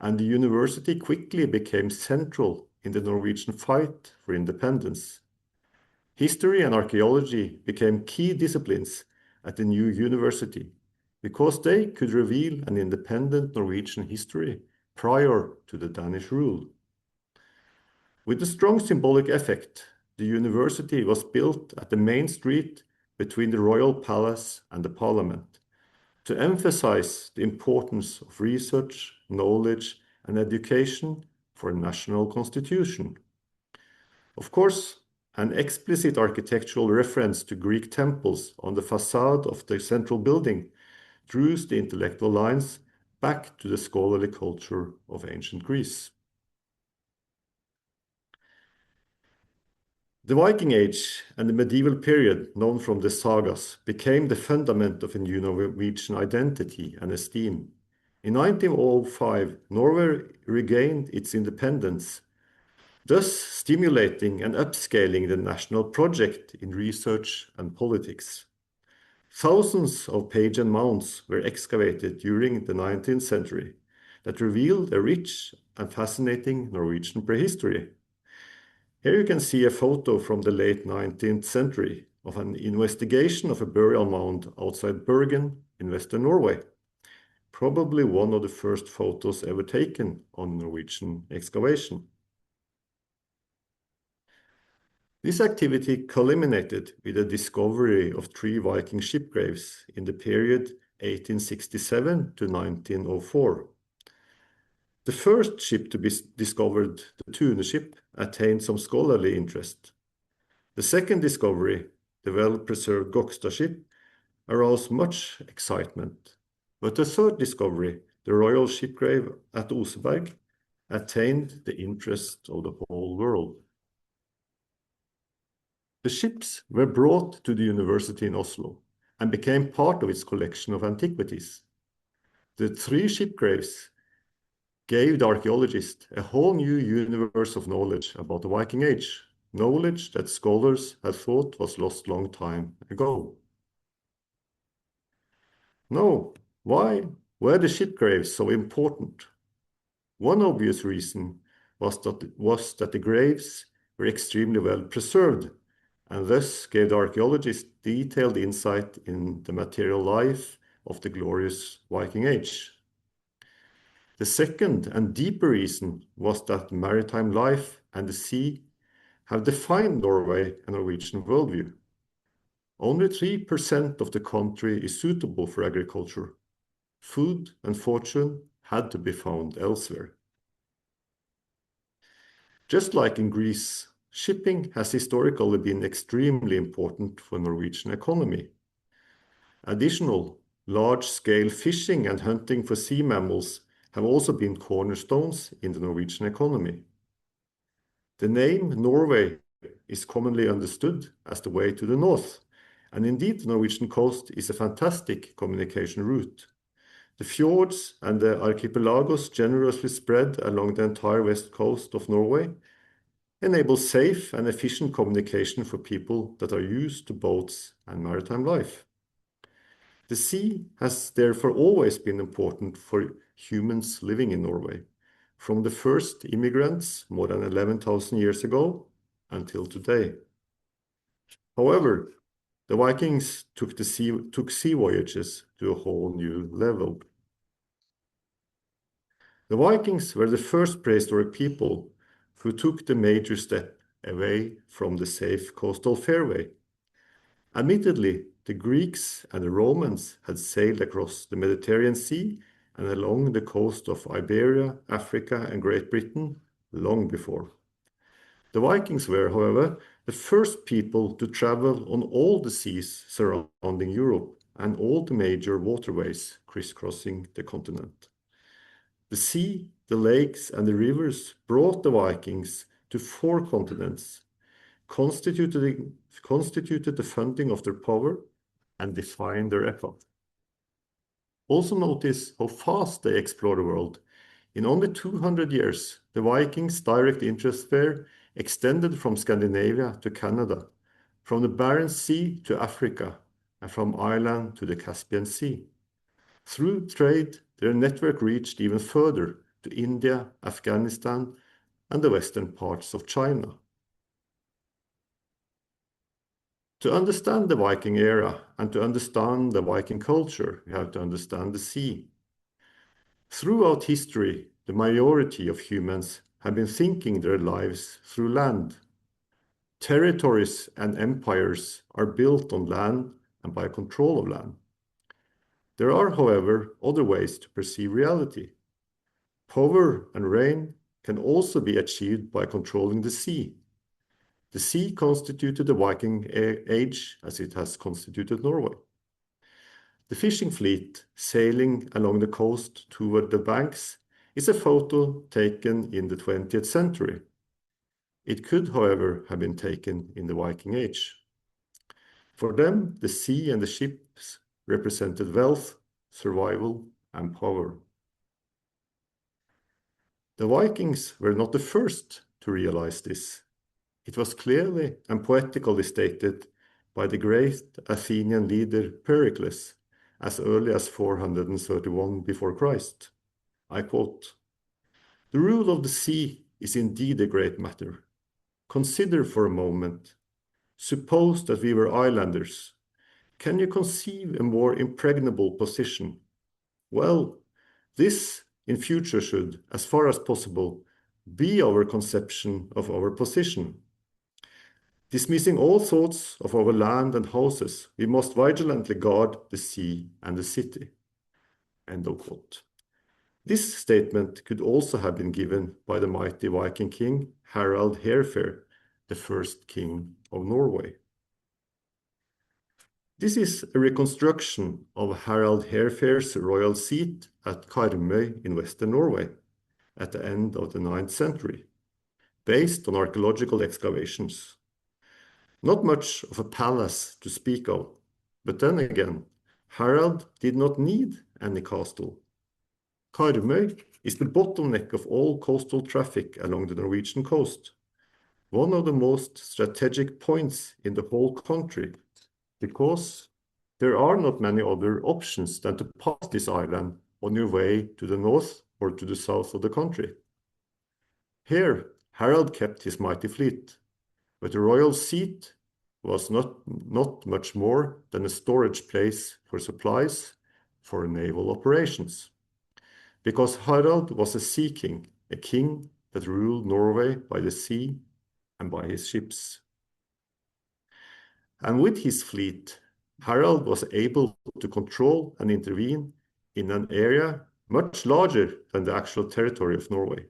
S4: and the university quickly became central in the Norwegian fight for independence. History and archaeology became key disciplines at the new university, because they could reveal an independent Norwegian history prior to the Danish rule. With a strong symbolic effect, the university was built at the main street between the royal palace and the parliament, to emphasize the importance of research, knowledge, and education for a national constitution. Of course, an explicit architectural reference to Greek temples on the facade of the central building draws the intellectual lines back to the scholarly culture of ancient Greece. The Viking Age and the medieval period known from the sagas became the fundament of a new Norwegian identity and esteem. In 1905, Norway regained its independence, thus stimulating and upscaling the national project in research and politics. Thousands of pagan mounds were excavated during the 19th century that revealed a rich and fascinating Norwegian prehistory. Here you can see a photo from the late 19th century of an investigation of a burial mound outside Bergen in Western Norway. Probably one of the first photos ever taken on Norwegian excavation. This activity culminated with the discovery of 3 Viking ship graves in the period 1867 to 1904. The first ship to be discovered, the Tune ship, attained some scholarly interest. The second discovery, the well-preserved Glørstad ship, aroused much excitement. But the third discovery, the royal ship grave at Oseberg, attained the interest of the whole world. The ships were brought to the university in Oslo and became part of its collection of antiquities. The 3 ship graves gave the archaeologist a whole new universe of knowledge about the Viking Age, knowledge that scholars had thought was lost long time ago. Now, why were the ship graves so important? One obvious reason was that the graves were extremely well preserved, and thus gave the archaeologist detailed insight in the material life of the glorious Viking Age. The second and deeper reason was that maritime life and the sea have defined Norway and Norwegian worldview. Only 3% of the country is suitable for agriculture. Food and fortune had to be found elsewhere. Just like in Greece, shipping has historically been extremely important for Norwegian economy. Additional large-scale fishing and hunting for sea mammals have also been cornerstones in the Norwegian economy. The name Norway is commonly understood as the way to the north, and indeed the Norwegian coast is a fantastic communication route. The fjords and the archipelagos generously spread along the entire west coast of Norway enable safe and efficient communication for people that are used to boats and maritime life. The sea has therefore always been important for humans living in Norway, from the first immigrants more than 11,000 years ago until today. However, the Vikings took sea voyages to a whole new level. The Vikings were the first prehistoric people who took the major step away from the safe coastal fairway. Admittedly, the Greeks and the Romans had sailed across the Mediterranean Sea and along the coast of Iberia, Africa, and Great Britain long before. The Vikings were, however, the first people to travel on all the seas surrounding Europe and all the major waterways crisscrossing the continent. The sea, the lakes, and the rivers brought the Vikings to 4 continents, constituted the funding of their power, and defined their epoch. Also notice how fast they explored the world. In only 200 years, the Vikings' direct interest sphere extended from Scandinavia to Canada, from the Barents Sea to Africa, and from Ireland to the Caspian Sea. Through trade, their network reached even further to India, Afghanistan, and the western parts of China. To understand the Viking era and to understand the Viking culture, we have to understand the sea. Throughout history, the majority of humans have been thinking their lives through land. Territories and empires are built on land and by control of land. There are, however, other ways to perceive reality. Power and reign can also be achieved by controlling the sea. The sea constituted the Viking Age as it has constituted Norway. The fishing fleet sailing along the coast toward the banks is a photo taken in the 20th century. It could, however, have been taken in the Viking Age. For them, the sea and the ships represented wealth, survival, and power. The Vikings were not the first to realize this. It was clearly and poetically stated by the great Athenian leader Pericles as early as 431 before Christ. I quote, "The rule of the sea is indeed a great matter. Consider for a moment. Suppose that we were islanders. Can you conceive a more impregnable position? Well, this in future should, as far as possible, be our conception of our position. Dismissing all thoughts of our land and houses, we must vigilantly guard the sea and the city. End of quote. This statement could also have been given by the mighty Viking king Harald Hairfair, the first king of Norway. This is a reconstruction of Harald Hairfair's royal seat at Karmøy in western Norway at the end of the 9th century, based on archaeological excavations. Not much of a palace to speak of, but then again, Harald did not need any castle. Karmøy is the bottleneck of all coastal traffic along the Norwegian coast, one of the most strategic points in the whole country, because there are not many other options than to pass this island on your way to the north or to the south of the country. Here, Harald kept his mighty fleet, but the royal seat was not much more than a storage place for supplies for naval operations. Because Harald was a sea king, a king that ruled Norway by the sea and by his ships. And with his fleet, Harald was able to control and intervene in an area much larger than the actual territory of Norway.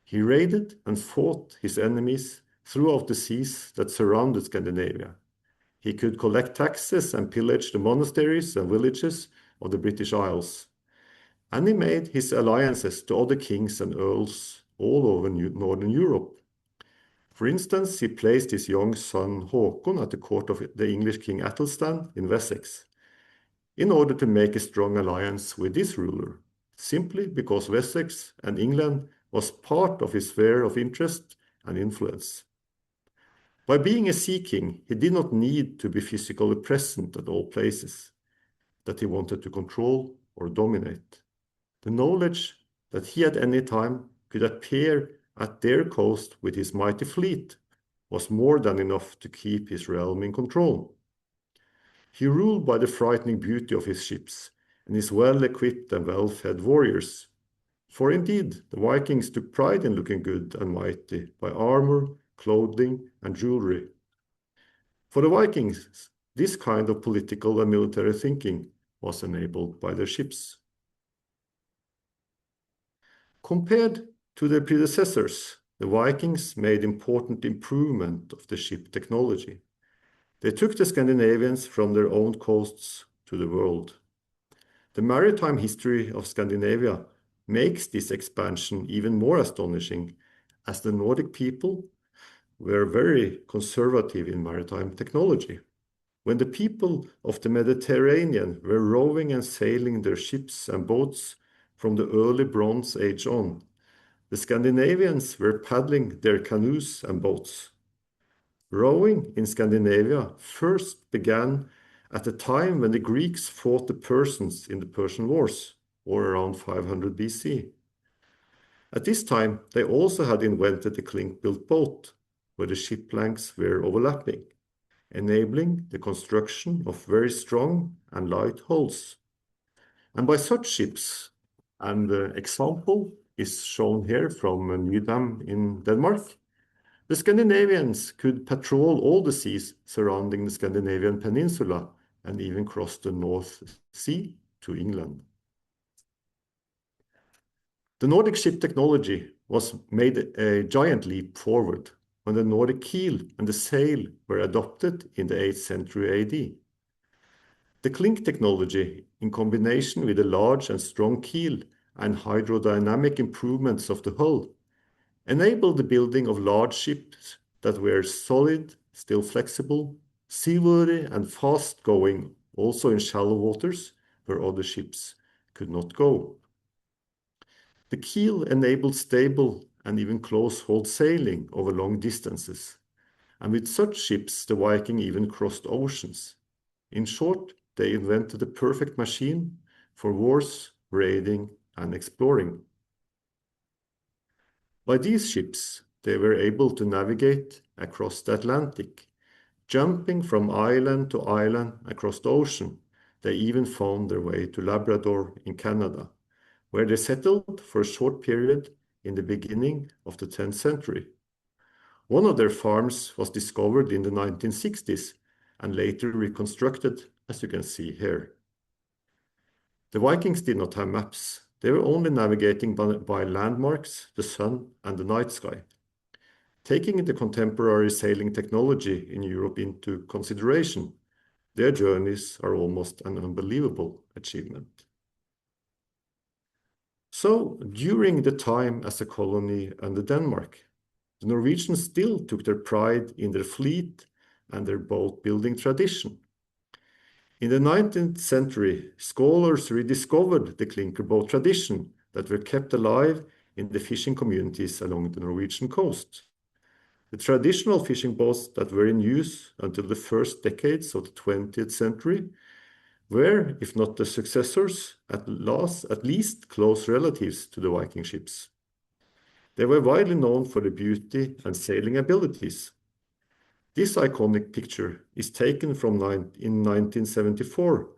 S4: He raided and fought his enemies throughout the seas that surrounded Scandinavia. He could collect taxes and pillage the monasteries and villages of the British Isles. And he made his alliances to other kings and earls all over Northern Europe. For instance, he placed his young son Håkon at the court of the English king Athelstan in Wessex, in order to make a strong alliance with this ruler, simply because Wessex and England was part of his sphere of interest and influence. By being a sea king, he did not need to be physically present at all places that he wanted to control or dominate. The knowledge that he at any time could appear at their coast with his mighty fleet was more than enough to keep his realm in control. He ruled by the frightening beauty of his ships and his well-equipped and well-fed warriors. For indeed, the Vikings took pride in looking good and mighty by armor, clothing, and jewelry. For the Vikings, this kind of political and military thinking was enabled by their ships. Compared to their predecessors, the Vikings made important improvement of the ship technology. They took the Scandinavians from their own coasts to the world. The maritime history of Scandinavia makes this expansion even more astonishing, as the Nordic people were very conservative in maritime technology. When the people of the Mediterranean were rowing and sailing their ships and boats from the early Bronze Age on, the Scandinavians were paddling their canoes and boats. Rowing in Scandinavia first began at the time when the Greeks fought the Persians in the Persian Wars, or around 500 BC. At this time, they also had invented the clink-built boat, where the ship planks were overlapping, enabling the construction of very strong and light hulls. And by such ships, and the example is shown here from Nydam in Denmark, the Scandinavians could patrol all the seas surrounding the Scandinavian peninsula and even cross the North Sea to England. The Nordic ship technology was made a giant leap forward when the Nordic keel and the sail were adopted in the 8th century AD. The clink technology, in combination with a large and strong keel and hydrodynamic improvements of the hull, enabled the building of large ships that were solid, still flexible, seaworthy and fast-going, also in shallow waters where other ships could not go. The keel enabled stable and even close-hauled sailing over long distances, and with such ships the Viking even crossed oceans. In short, they invented the perfect machine for wars, raiding, and exploring. By these ships, they were able to navigate across the Atlantic, jumping from island to island across the ocean. They even found their way to Labrador in Canada, where they settled for a short period in the beginning of the 10th century. One of their farms was discovered in the 1960s and later reconstructed, as you can see here. The Vikings did not have maps. They were only navigating by landmarks, the sun, and the night sky. Taking the contemporary sailing technology in Europe into consideration, their journeys are almost an unbelievable achievement. So, during the time as a colony under Denmark, the Norwegians still took their pride in their fleet and their boat-building tradition. In the 19th century, scholars rediscovered the clinker boat tradition that were kept alive in the fishing communities along the Norwegian coast. The traditional fishing boats that were in use until the first decades of the 20th century were, if not the successors, at least close relatives to the Viking ships. They were widely known for their beauty and sailing abilities. This iconic picture is taken in 1974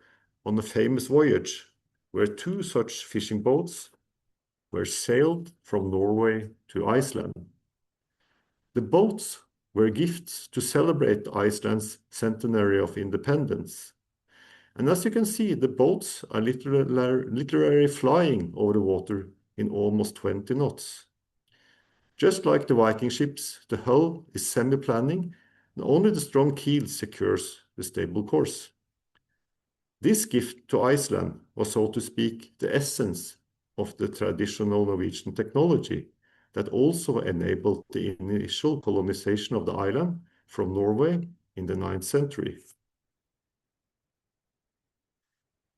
S4: on a famous voyage where two such fishing boats were sailed from Norway to Iceland. The boats were gifts to celebrate Iceland's centenary of independence. And as you can see, the boats are literally flying over the water in almost 20 knots. Just like the Viking ships, the hull is semi-planing, and only the strong keel secures the stable course. This gift to Iceland was, so to speak, the essence of the traditional Norwegian technology that also enabled the initial colonization of the island from Norway in the 9th century.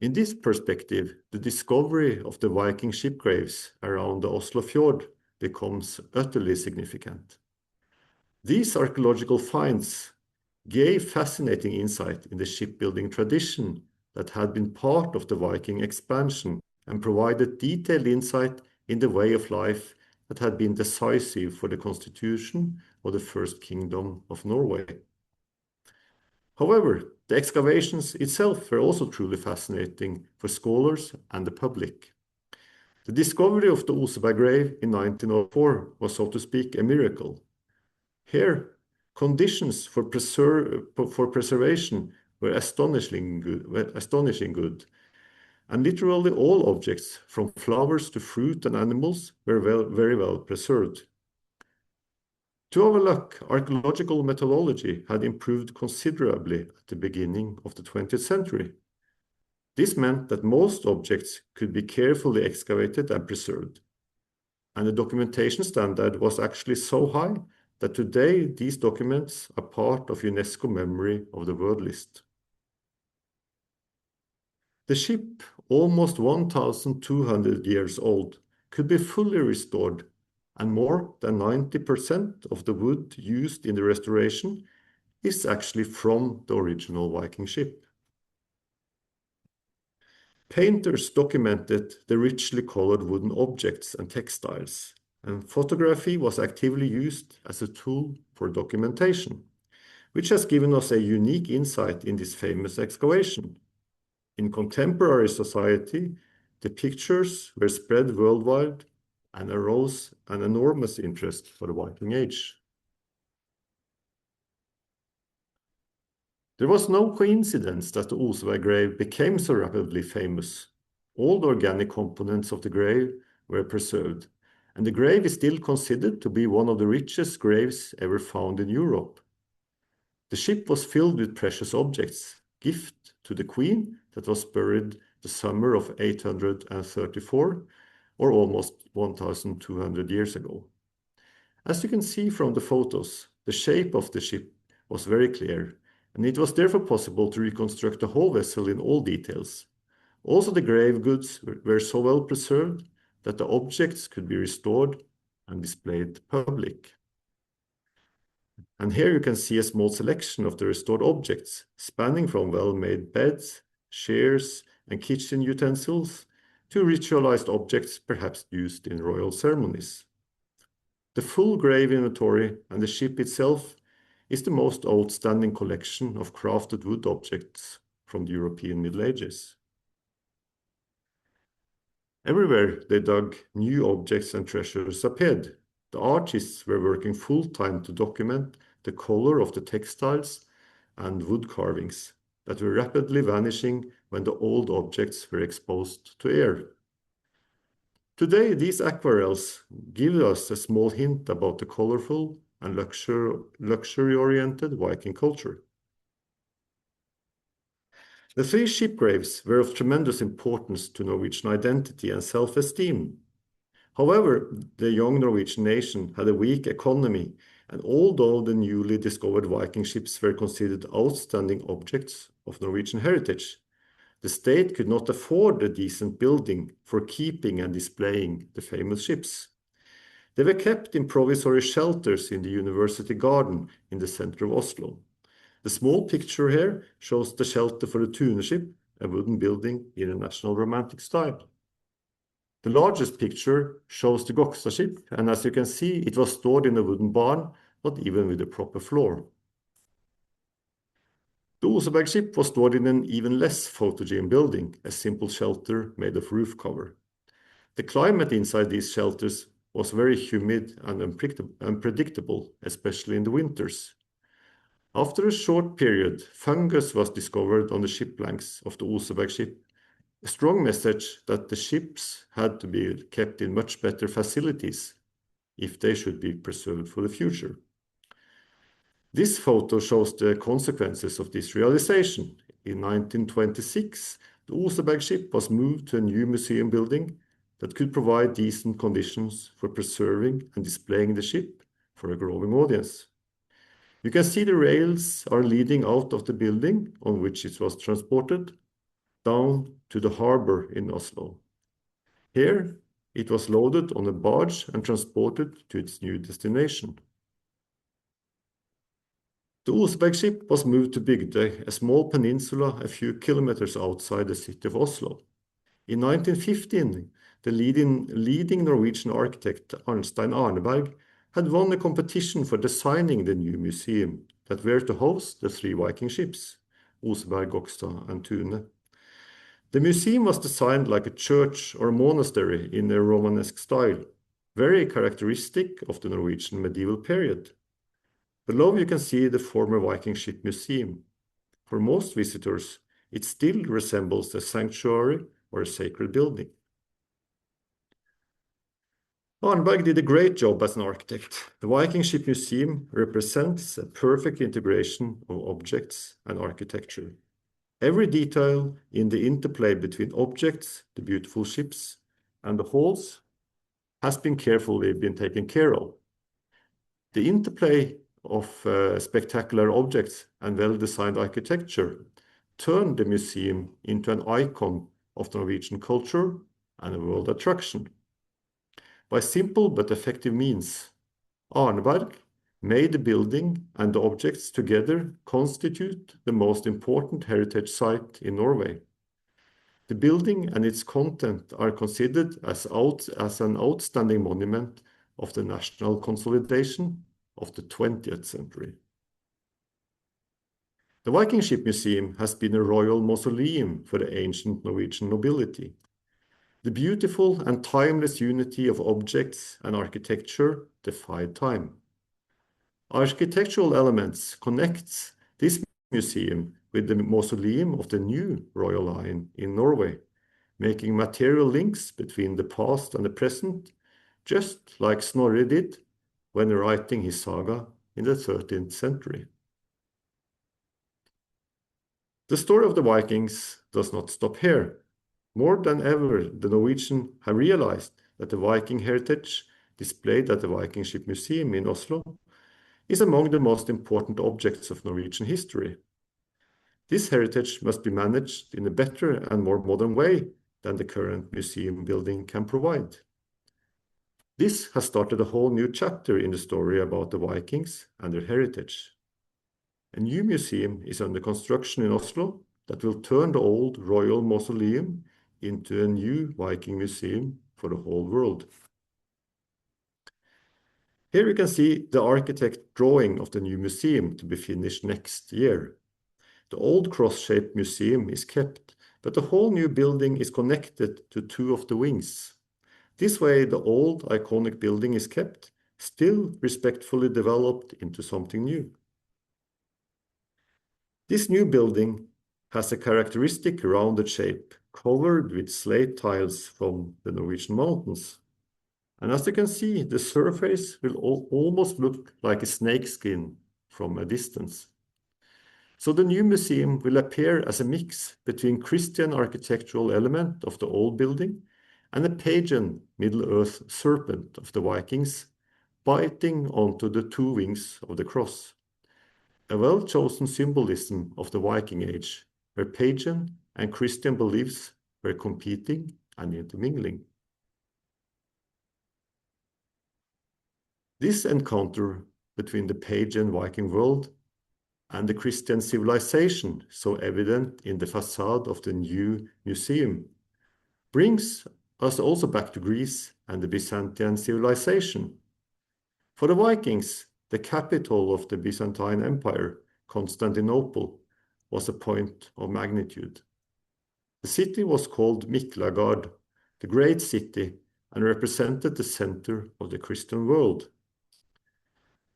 S4: In this perspective, the discovery of the Viking ship graves around the Oslo fjord becomes utterly significant. These archaeological finds gave fascinating insight in the shipbuilding tradition that had been part of the Viking expansion and provided detailed insight in the way of life that had been decisive for the constitution of the First Kingdom of Norway. However, the excavations itself were also truly fascinating for scholars and the public. The discovery of the Oseberg grave in 1904 was, so to speak, a miracle. Here, conditions for preservation were astonishing good, and literally all objects, from flowers to fruit and animals, were very well preserved. To our luck, archaeological methodology had improved considerably at the beginning of the 20th century. This meant that most objects could be carefully excavated and preserved. And the documentation standard was actually so high that today these documents are part of UNESCO Memory of the World List. The ship, almost 1,200 years old, could be fully restored, and more than 90% of the wood used in the restoration is actually from the original Viking ship. Painters documented the richly colored wooden objects and textiles, and photography was actively used as a tool for documentation, which has given us a unique insight in this famous excavation. In contemporary society, the pictures were spread worldwide and arose an enormous interest for the Viking Age. There was no coincidence that the Oseberg grave became so rapidly famous. All the organic components of the grave were preserved, and the grave is still considered to be one of the richest graves ever found in Europe. The ship was filled with precious objects, gift to the queen that was buried the summer of 834, or almost 1,200 years ago. As you can see from the photos, the shape of the ship was very clear, and it was therefore possible to reconstruct the whole vessel in all details. Also, the grave goods were so well preserved that the objects could be restored and displayed to the public. And here you can see a small selection of the restored objects, spanning from well-made beds, chairs, and kitchen utensils to ritualized objects perhaps used in royal ceremonies. The full grave inventory and the ship itself is the most outstanding collection of crafted wood objects from the European Middle Ages. Everywhere they dug, new objects and treasures appeared. The artists were working full-time to document the color of the textiles and wood carvings that were rapidly vanishing when the old objects were exposed to air. Today, these aquarelles give us a small hint about the colorful and luxury-oriented Viking culture. The three ship graves were of tremendous importance to Norwegian identity and self-esteem. However, the young Norwegian nation had a weak economy, and although the newly discovered Viking ships were considered outstanding objects of Norwegian heritage, the state could not afford a decent building for keeping and displaying the famous ships. They were kept in provisory shelters in the university garden in the center of Oslo. The small picture here shows the shelter for the Tune ship, a wooden building in a national romantic style. The largest picture shows the Glørstad ship, and as you can see, it was stored in a wooden barn, not even with a proper floor. The Oseberg ship was stored in an even less photogene building, a simple shelter made of roof cover. The climate inside these shelters was very humid and unpredictable, especially in the winters. After a short period, fungus was discovered on the ship planks of the Oseberg ship, a strong message that the ships had to be kept in much better facilities if they should be preserved for the future. This photo shows the consequences of this realization. In 1926, the Oseberg ship was moved to a new museum building that could provide decent conditions for preserving and displaying the ship for a growing audience. You can see the rails are leading out of the building on which it was transported down to the harbor in Oslo. Here, it was loaded on a barge and transported to its new destination. The Oseberg ship was moved to Bygdøy, a small peninsula a few kilometers outside the city of Oslo. In 1915, the leading Norwegian architect Arnstein Arneberg had won a competition for designing the new museum that were to host the three Viking ships, Oseberg, Glørstad, and Tune. The museum was designed like a church or a monastery in a Romanesque style, very characteristic of the Norwegian medieval period. Below you can see the former Viking ship museum. For most visitors, it still resembles a sanctuary or a sacred building. Arneberg did a great job as an architect. The Viking ship museum represents a perfect integration of objects and architecture. Every detail in the interplay between objects, the beautiful ships, and the halls has been carefully taken care of. The interplay of spectacular objects and well-designed architecture turned the museum into an icon of Norwegian culture and a world attraction. By simple but effective means, Arneberg made the building and the objects together constitute the most important heritage site in Norway. The building and its content are considered as an outstanding monument of the national consolidation of the 20th century. The Viking Ship Museum has been a royal mausoleum for the ancient Norwegian nobility. The beautiful and timeless unity of objects and architecture defied time. Architectural elements connect this museum with the mausoleum of the new royal line in Norway, making material links between the past and the present, just like Snorri did when writing his saga in the 13th century. The story of the Vikings does not stop here. More than ever, the Norwegians have realized that the Viking heritage displayed at the Viking Ship Museum in Oslo is among the most important objects of Norwegian history. This heritage must be managed in a better and more modern way than the current museum building can provide. This has started a whole new chapter in the story about the Vikings and their heritage. A new museum is under construction in Oslo that will turn the old royal mausoleum into a new Viking museum for the whole world. Here we can see the architect drawing of the new museum to be finished next year. The old cross-shaped museum is kept, but the whole new building is connected to two of the wings. This way, the old iconic building is kept, still respectfully developed into something new. This new building has a characteristic rounded shape, covered with slate tiles from the Norwegian mountains. And as you can see, the surface will almost look like a snakeskin from a distance. So the new museum will appear as a mix between Christian architectural element of the old building and a pagan Middle-earth serpent of the Vikings, biting onto the two wings of the cross. A well-chosen symbolism of the Viking Age, where pagan and Christian beliefs were competing and intermingling. This encounter between the pagan Viking world and the Christian civilization, so evident in the facade of the new museum, brings us also back to Greece and the Byzantine civilization. For the Vikings, the capital of the Byzantine Empire, Constantinople, was a point of magnitude. The city was called Miklagard, the great city, and represented the center of the Christian world.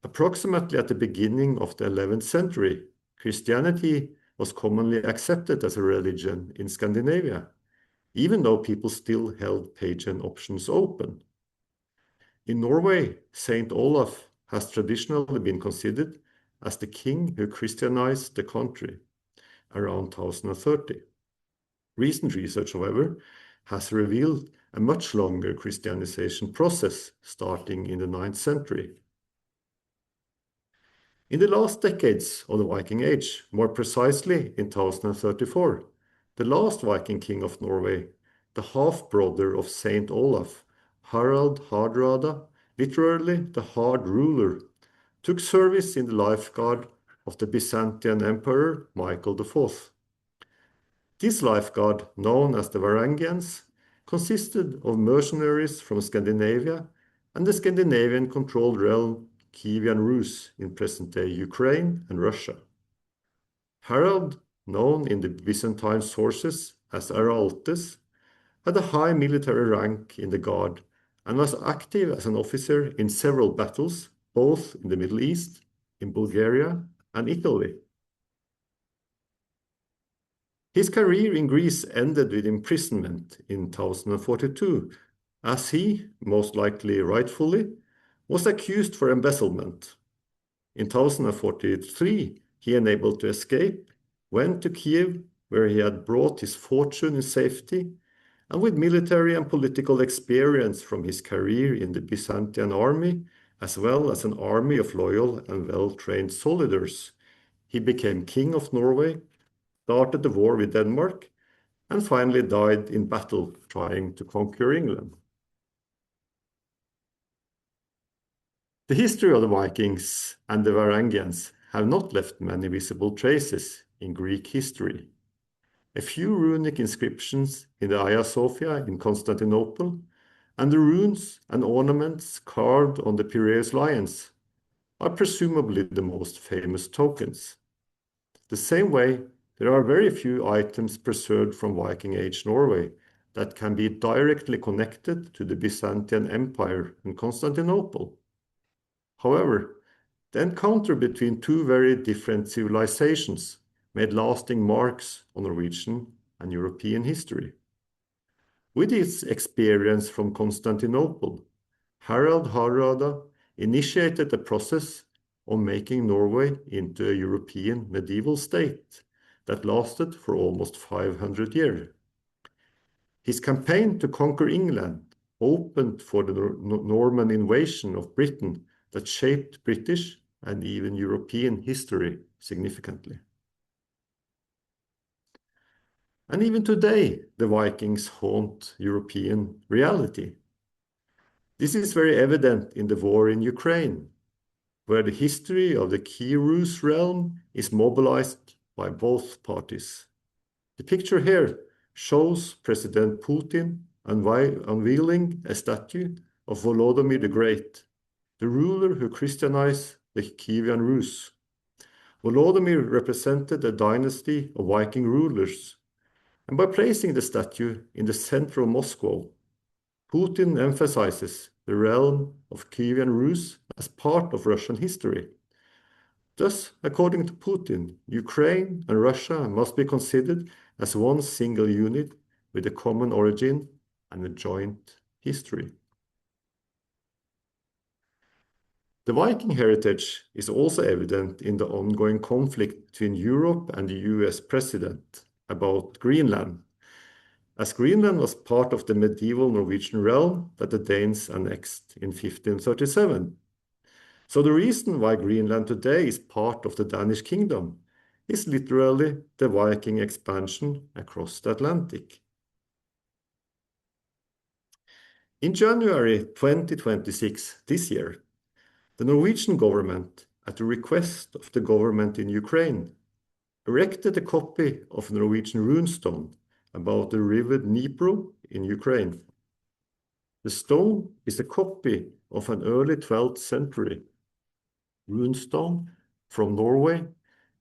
S4: Approximately at the beginning of the 11th century, Christianity was commonly accepted as a religion in Scandinavia, even though people still held pagan options open. In Norway, Saint Olaf has traditionally been considered as the king who Christianized the country around 1030. Recent research, however, has revealed a much longer Christianization process starting in the 9th century. In the last decades of the Viking Age, more precisely in 1034, the last Viking king of Norway, the half-brother of Saint Olaf, Harald Hardrada, literally the hard ruler, took service in the lifeguard of the Byzantine Emperor Michael IV. This lifeguard, known as the Varangians, consisted of mercenaries from Scandinavia and the Scandinavian-controlled realm Kievan Rus in present-day Ukraine and Russia. Harald, known in the Byzantine sources as Araltes, had a high military rank in the guard and was active as an officer in several battles, both in the Middle East, in Bulgaria, and Italy. His career in Greece ended with imprisonment in 1042, as he, most likely rightfully, was accused for embezzlement. In 1043, he enabled to escape, went to Kiev, where he had brought his fortune in safety, and with military and political experience from his career in the Byzantine army, as well as an army of loyal and well-trained soldiers, he became king of Norway, started the war with Denmark, and finally died in battle trying to conquer England. The history of the Vikings and the Varangians have not left many visible traces in Greek history. A few runic inscriptions in the Hagia Sophia in Constantinople, and the runes and ornaments carved on the Piraeus lions are presumably the most famous tokens. The same way, there are very few items preserved from Viking Age Norway that can be directly connected to the Byzantine Empire and Constantinople. However, the encounter between two very different civilizations made lasting marks on Norwegian and European history. With his experience from Constantinople, Harald Hardrada initiated the process of making Norway into a European medieval state that lasted for almost 500 years. His campaign to conquer England opened for the Norman invasion of Britain that shaped British and even European history significantly. And even today, the Vikings haunt European reality. This is very evident in the war in Ukraine, where the history of the Kievan Rus realm is mobilized by both parties. The picture here shows President Putin unveiling a statue of Volodymyr the Great, the ruler who Christianized the Kievan Rus. Volodymyr represented a dynasty of Viking rulers, and by placing the statue in the center of Moscow, Putin emphasizes the realm of Kievan Rus as part of Russian history. Thus, according to Putin, Ukraine and Russia must be considered as one single unit with a common origin and a joint history. The Viking heritage is also evident in the ongoing conflict between Europe and the US president about Greenland, as Greenland was part of the medieval Norwegian realm that the Danes annexed in 1537. So the reason why Greenland today is part of the Danish kingdom is literally the Viking expansion across the Atlantic. In January 2026, this year, the Norwegian government, at the request of the government in Ukraine, erected a copy of the Norwegian runestone about the river Dnipro in Ukraine. The stone is a copy of an early 12th century runestone from Norway,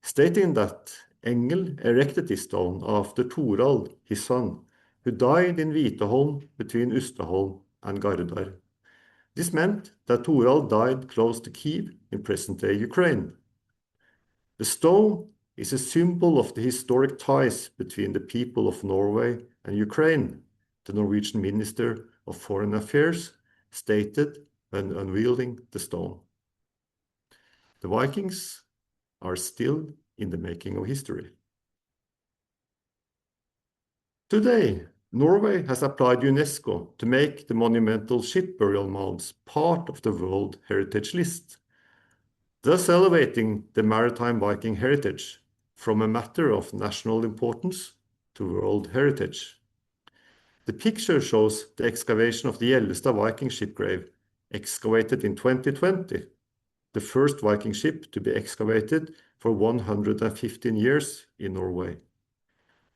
S4: stating that Engel erected this stone after Torald, his son, who died in Hviteholm between Ustaholm and Gardar. This meant that Torald died close to Kiev in present-day Ukraine. The stone is a symbol of the historic ties between the people of Norway and Ukraine, the Norwegian Minister of Foreign Affairs stated when unveiling the stone. The Vikings are still in the making of history. Today, Norway has applied UNESCO to make the monumental ship burial mounds part of the World Heritage List, thus elevating the maritime Viking heritage from a matter of national importance to world heritage. The picture shows the excavation of the Gjellestad Viking ship grave, excavated in 2020, the first Viking ship to be excavated for 115 years in Norway.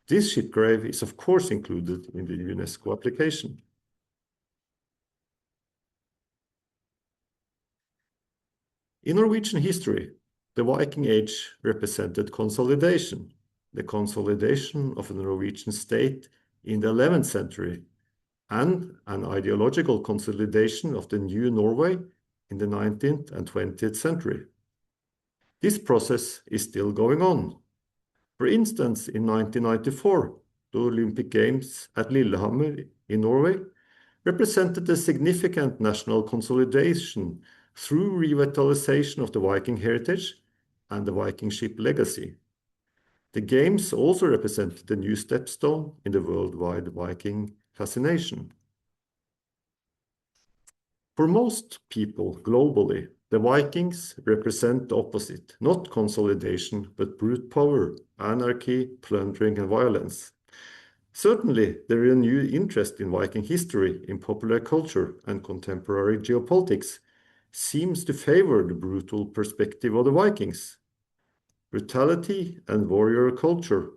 S4: This ship grave is of course included in the UNESCO application. In Norwegian history, the Viking Age represented consolidation, the consolidation of the Norwegian state in the 11th century, and an ideological consolidation of the new Norway in the 19th and 20th century. This process is still going on. For instance, in 1994, the Olympic Games at Lillehammer in Norway represented a significant national consolidation through revitalization of the Viking heritage and the Viking ship legacy. The Games also represented a new stepstone in the worldwide Viking fascination. For most people globally, the Vikings represent the opposite, not consolidation, but brute power, anarchy, plundering, and violence. Certainly, the renewed interest in Viking history, in popular culture, and contemporary geopolitics seems to favor the brutal perspective of the Vikings. Brutality and warrior culture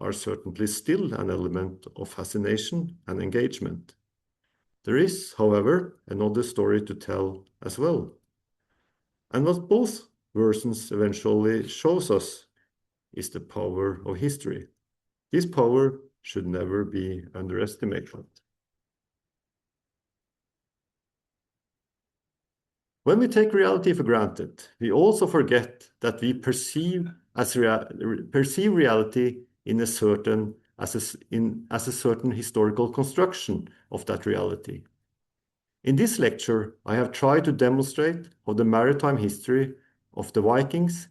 S4: are certainly still an element of fascination and engagement. There is, however, another story to tell as well. And what both versions eventually shows us is the power of history. This power should never be underestimated. When we take reality for granted, we also forget that we perceive reality as a certain historical construction of that reality. In this lecture, I have tried to demonstrate how the maritime history of the Vikings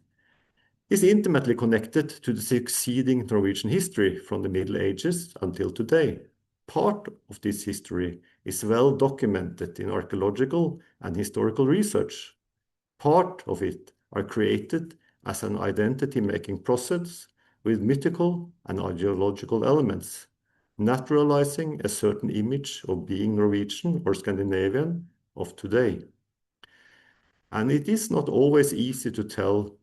S4: is intimately connected to the succeeding Norwegian history from the Middle Ages until today. Part of this history is well documented in archaeological and historical research. Part of it are created as an identity-making process with mythical and ideological elements, naturalizing a certain image of being Norwegian or Scandinavian of today. And it is not always easy to tell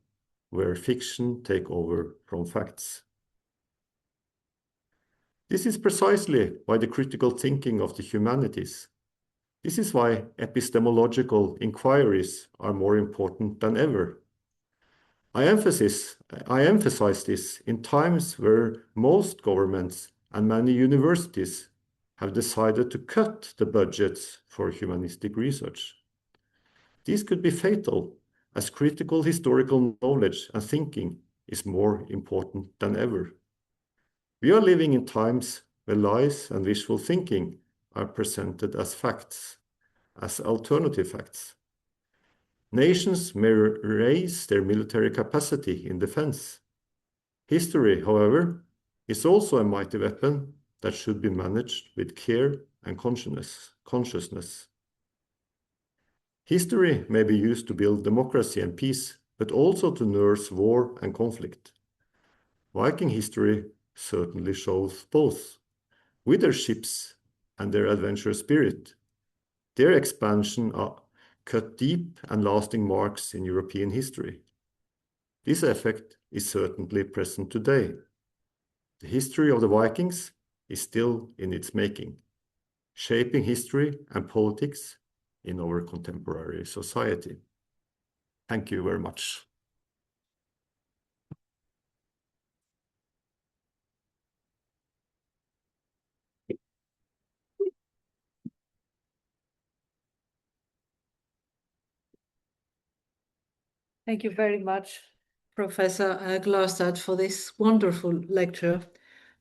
S4: where fiction takes over from facts. This is precisely why the critical thinking of the humanities, This is why epistemological inquiries are more important than ever. I emphasize this in times where most governments and many universities have decided to cut the budgets for humanistic research. These could be fatal, as critical historical knowledge and thinking is more important than ever. We are living in times where lies and wishful thinking are presented as facts, as alternative facts. Nations may raise their military capacity in defense. History, however, is also a mighty weapon that should be managed with care and consciousness. History may be used to build democracy and peace, but also to nurse war and conflict. Viking history certainly shows both. With their ships and their adventurous spirit, their expansion cut deep and lasting marks in European history. This effect is certainly present today. The history of the Vikings is still in its making, shaping history and politics in our contemporary society. Thank you very much.
S3: Thank you very much, Professor Glørstad, for this wonderful lecture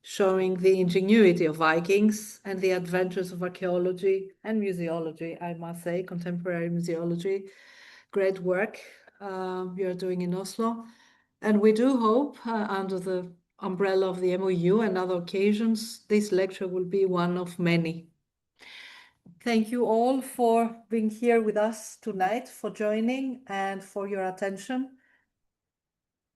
S3: showing the ingenuity of Vikings and the adventures of archaeology and museology, I must say, contemporary museology. Great work you're doing in Oslo. And we do hope, under the umbrella of the MOU and other occasions, this lecture will be one of many. Thank you all for being here with us tonight, for joining and for your attention.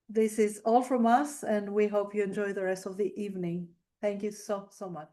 S3: This is all from us, and we hope you enjoy the rest of the evening. Thank you so much.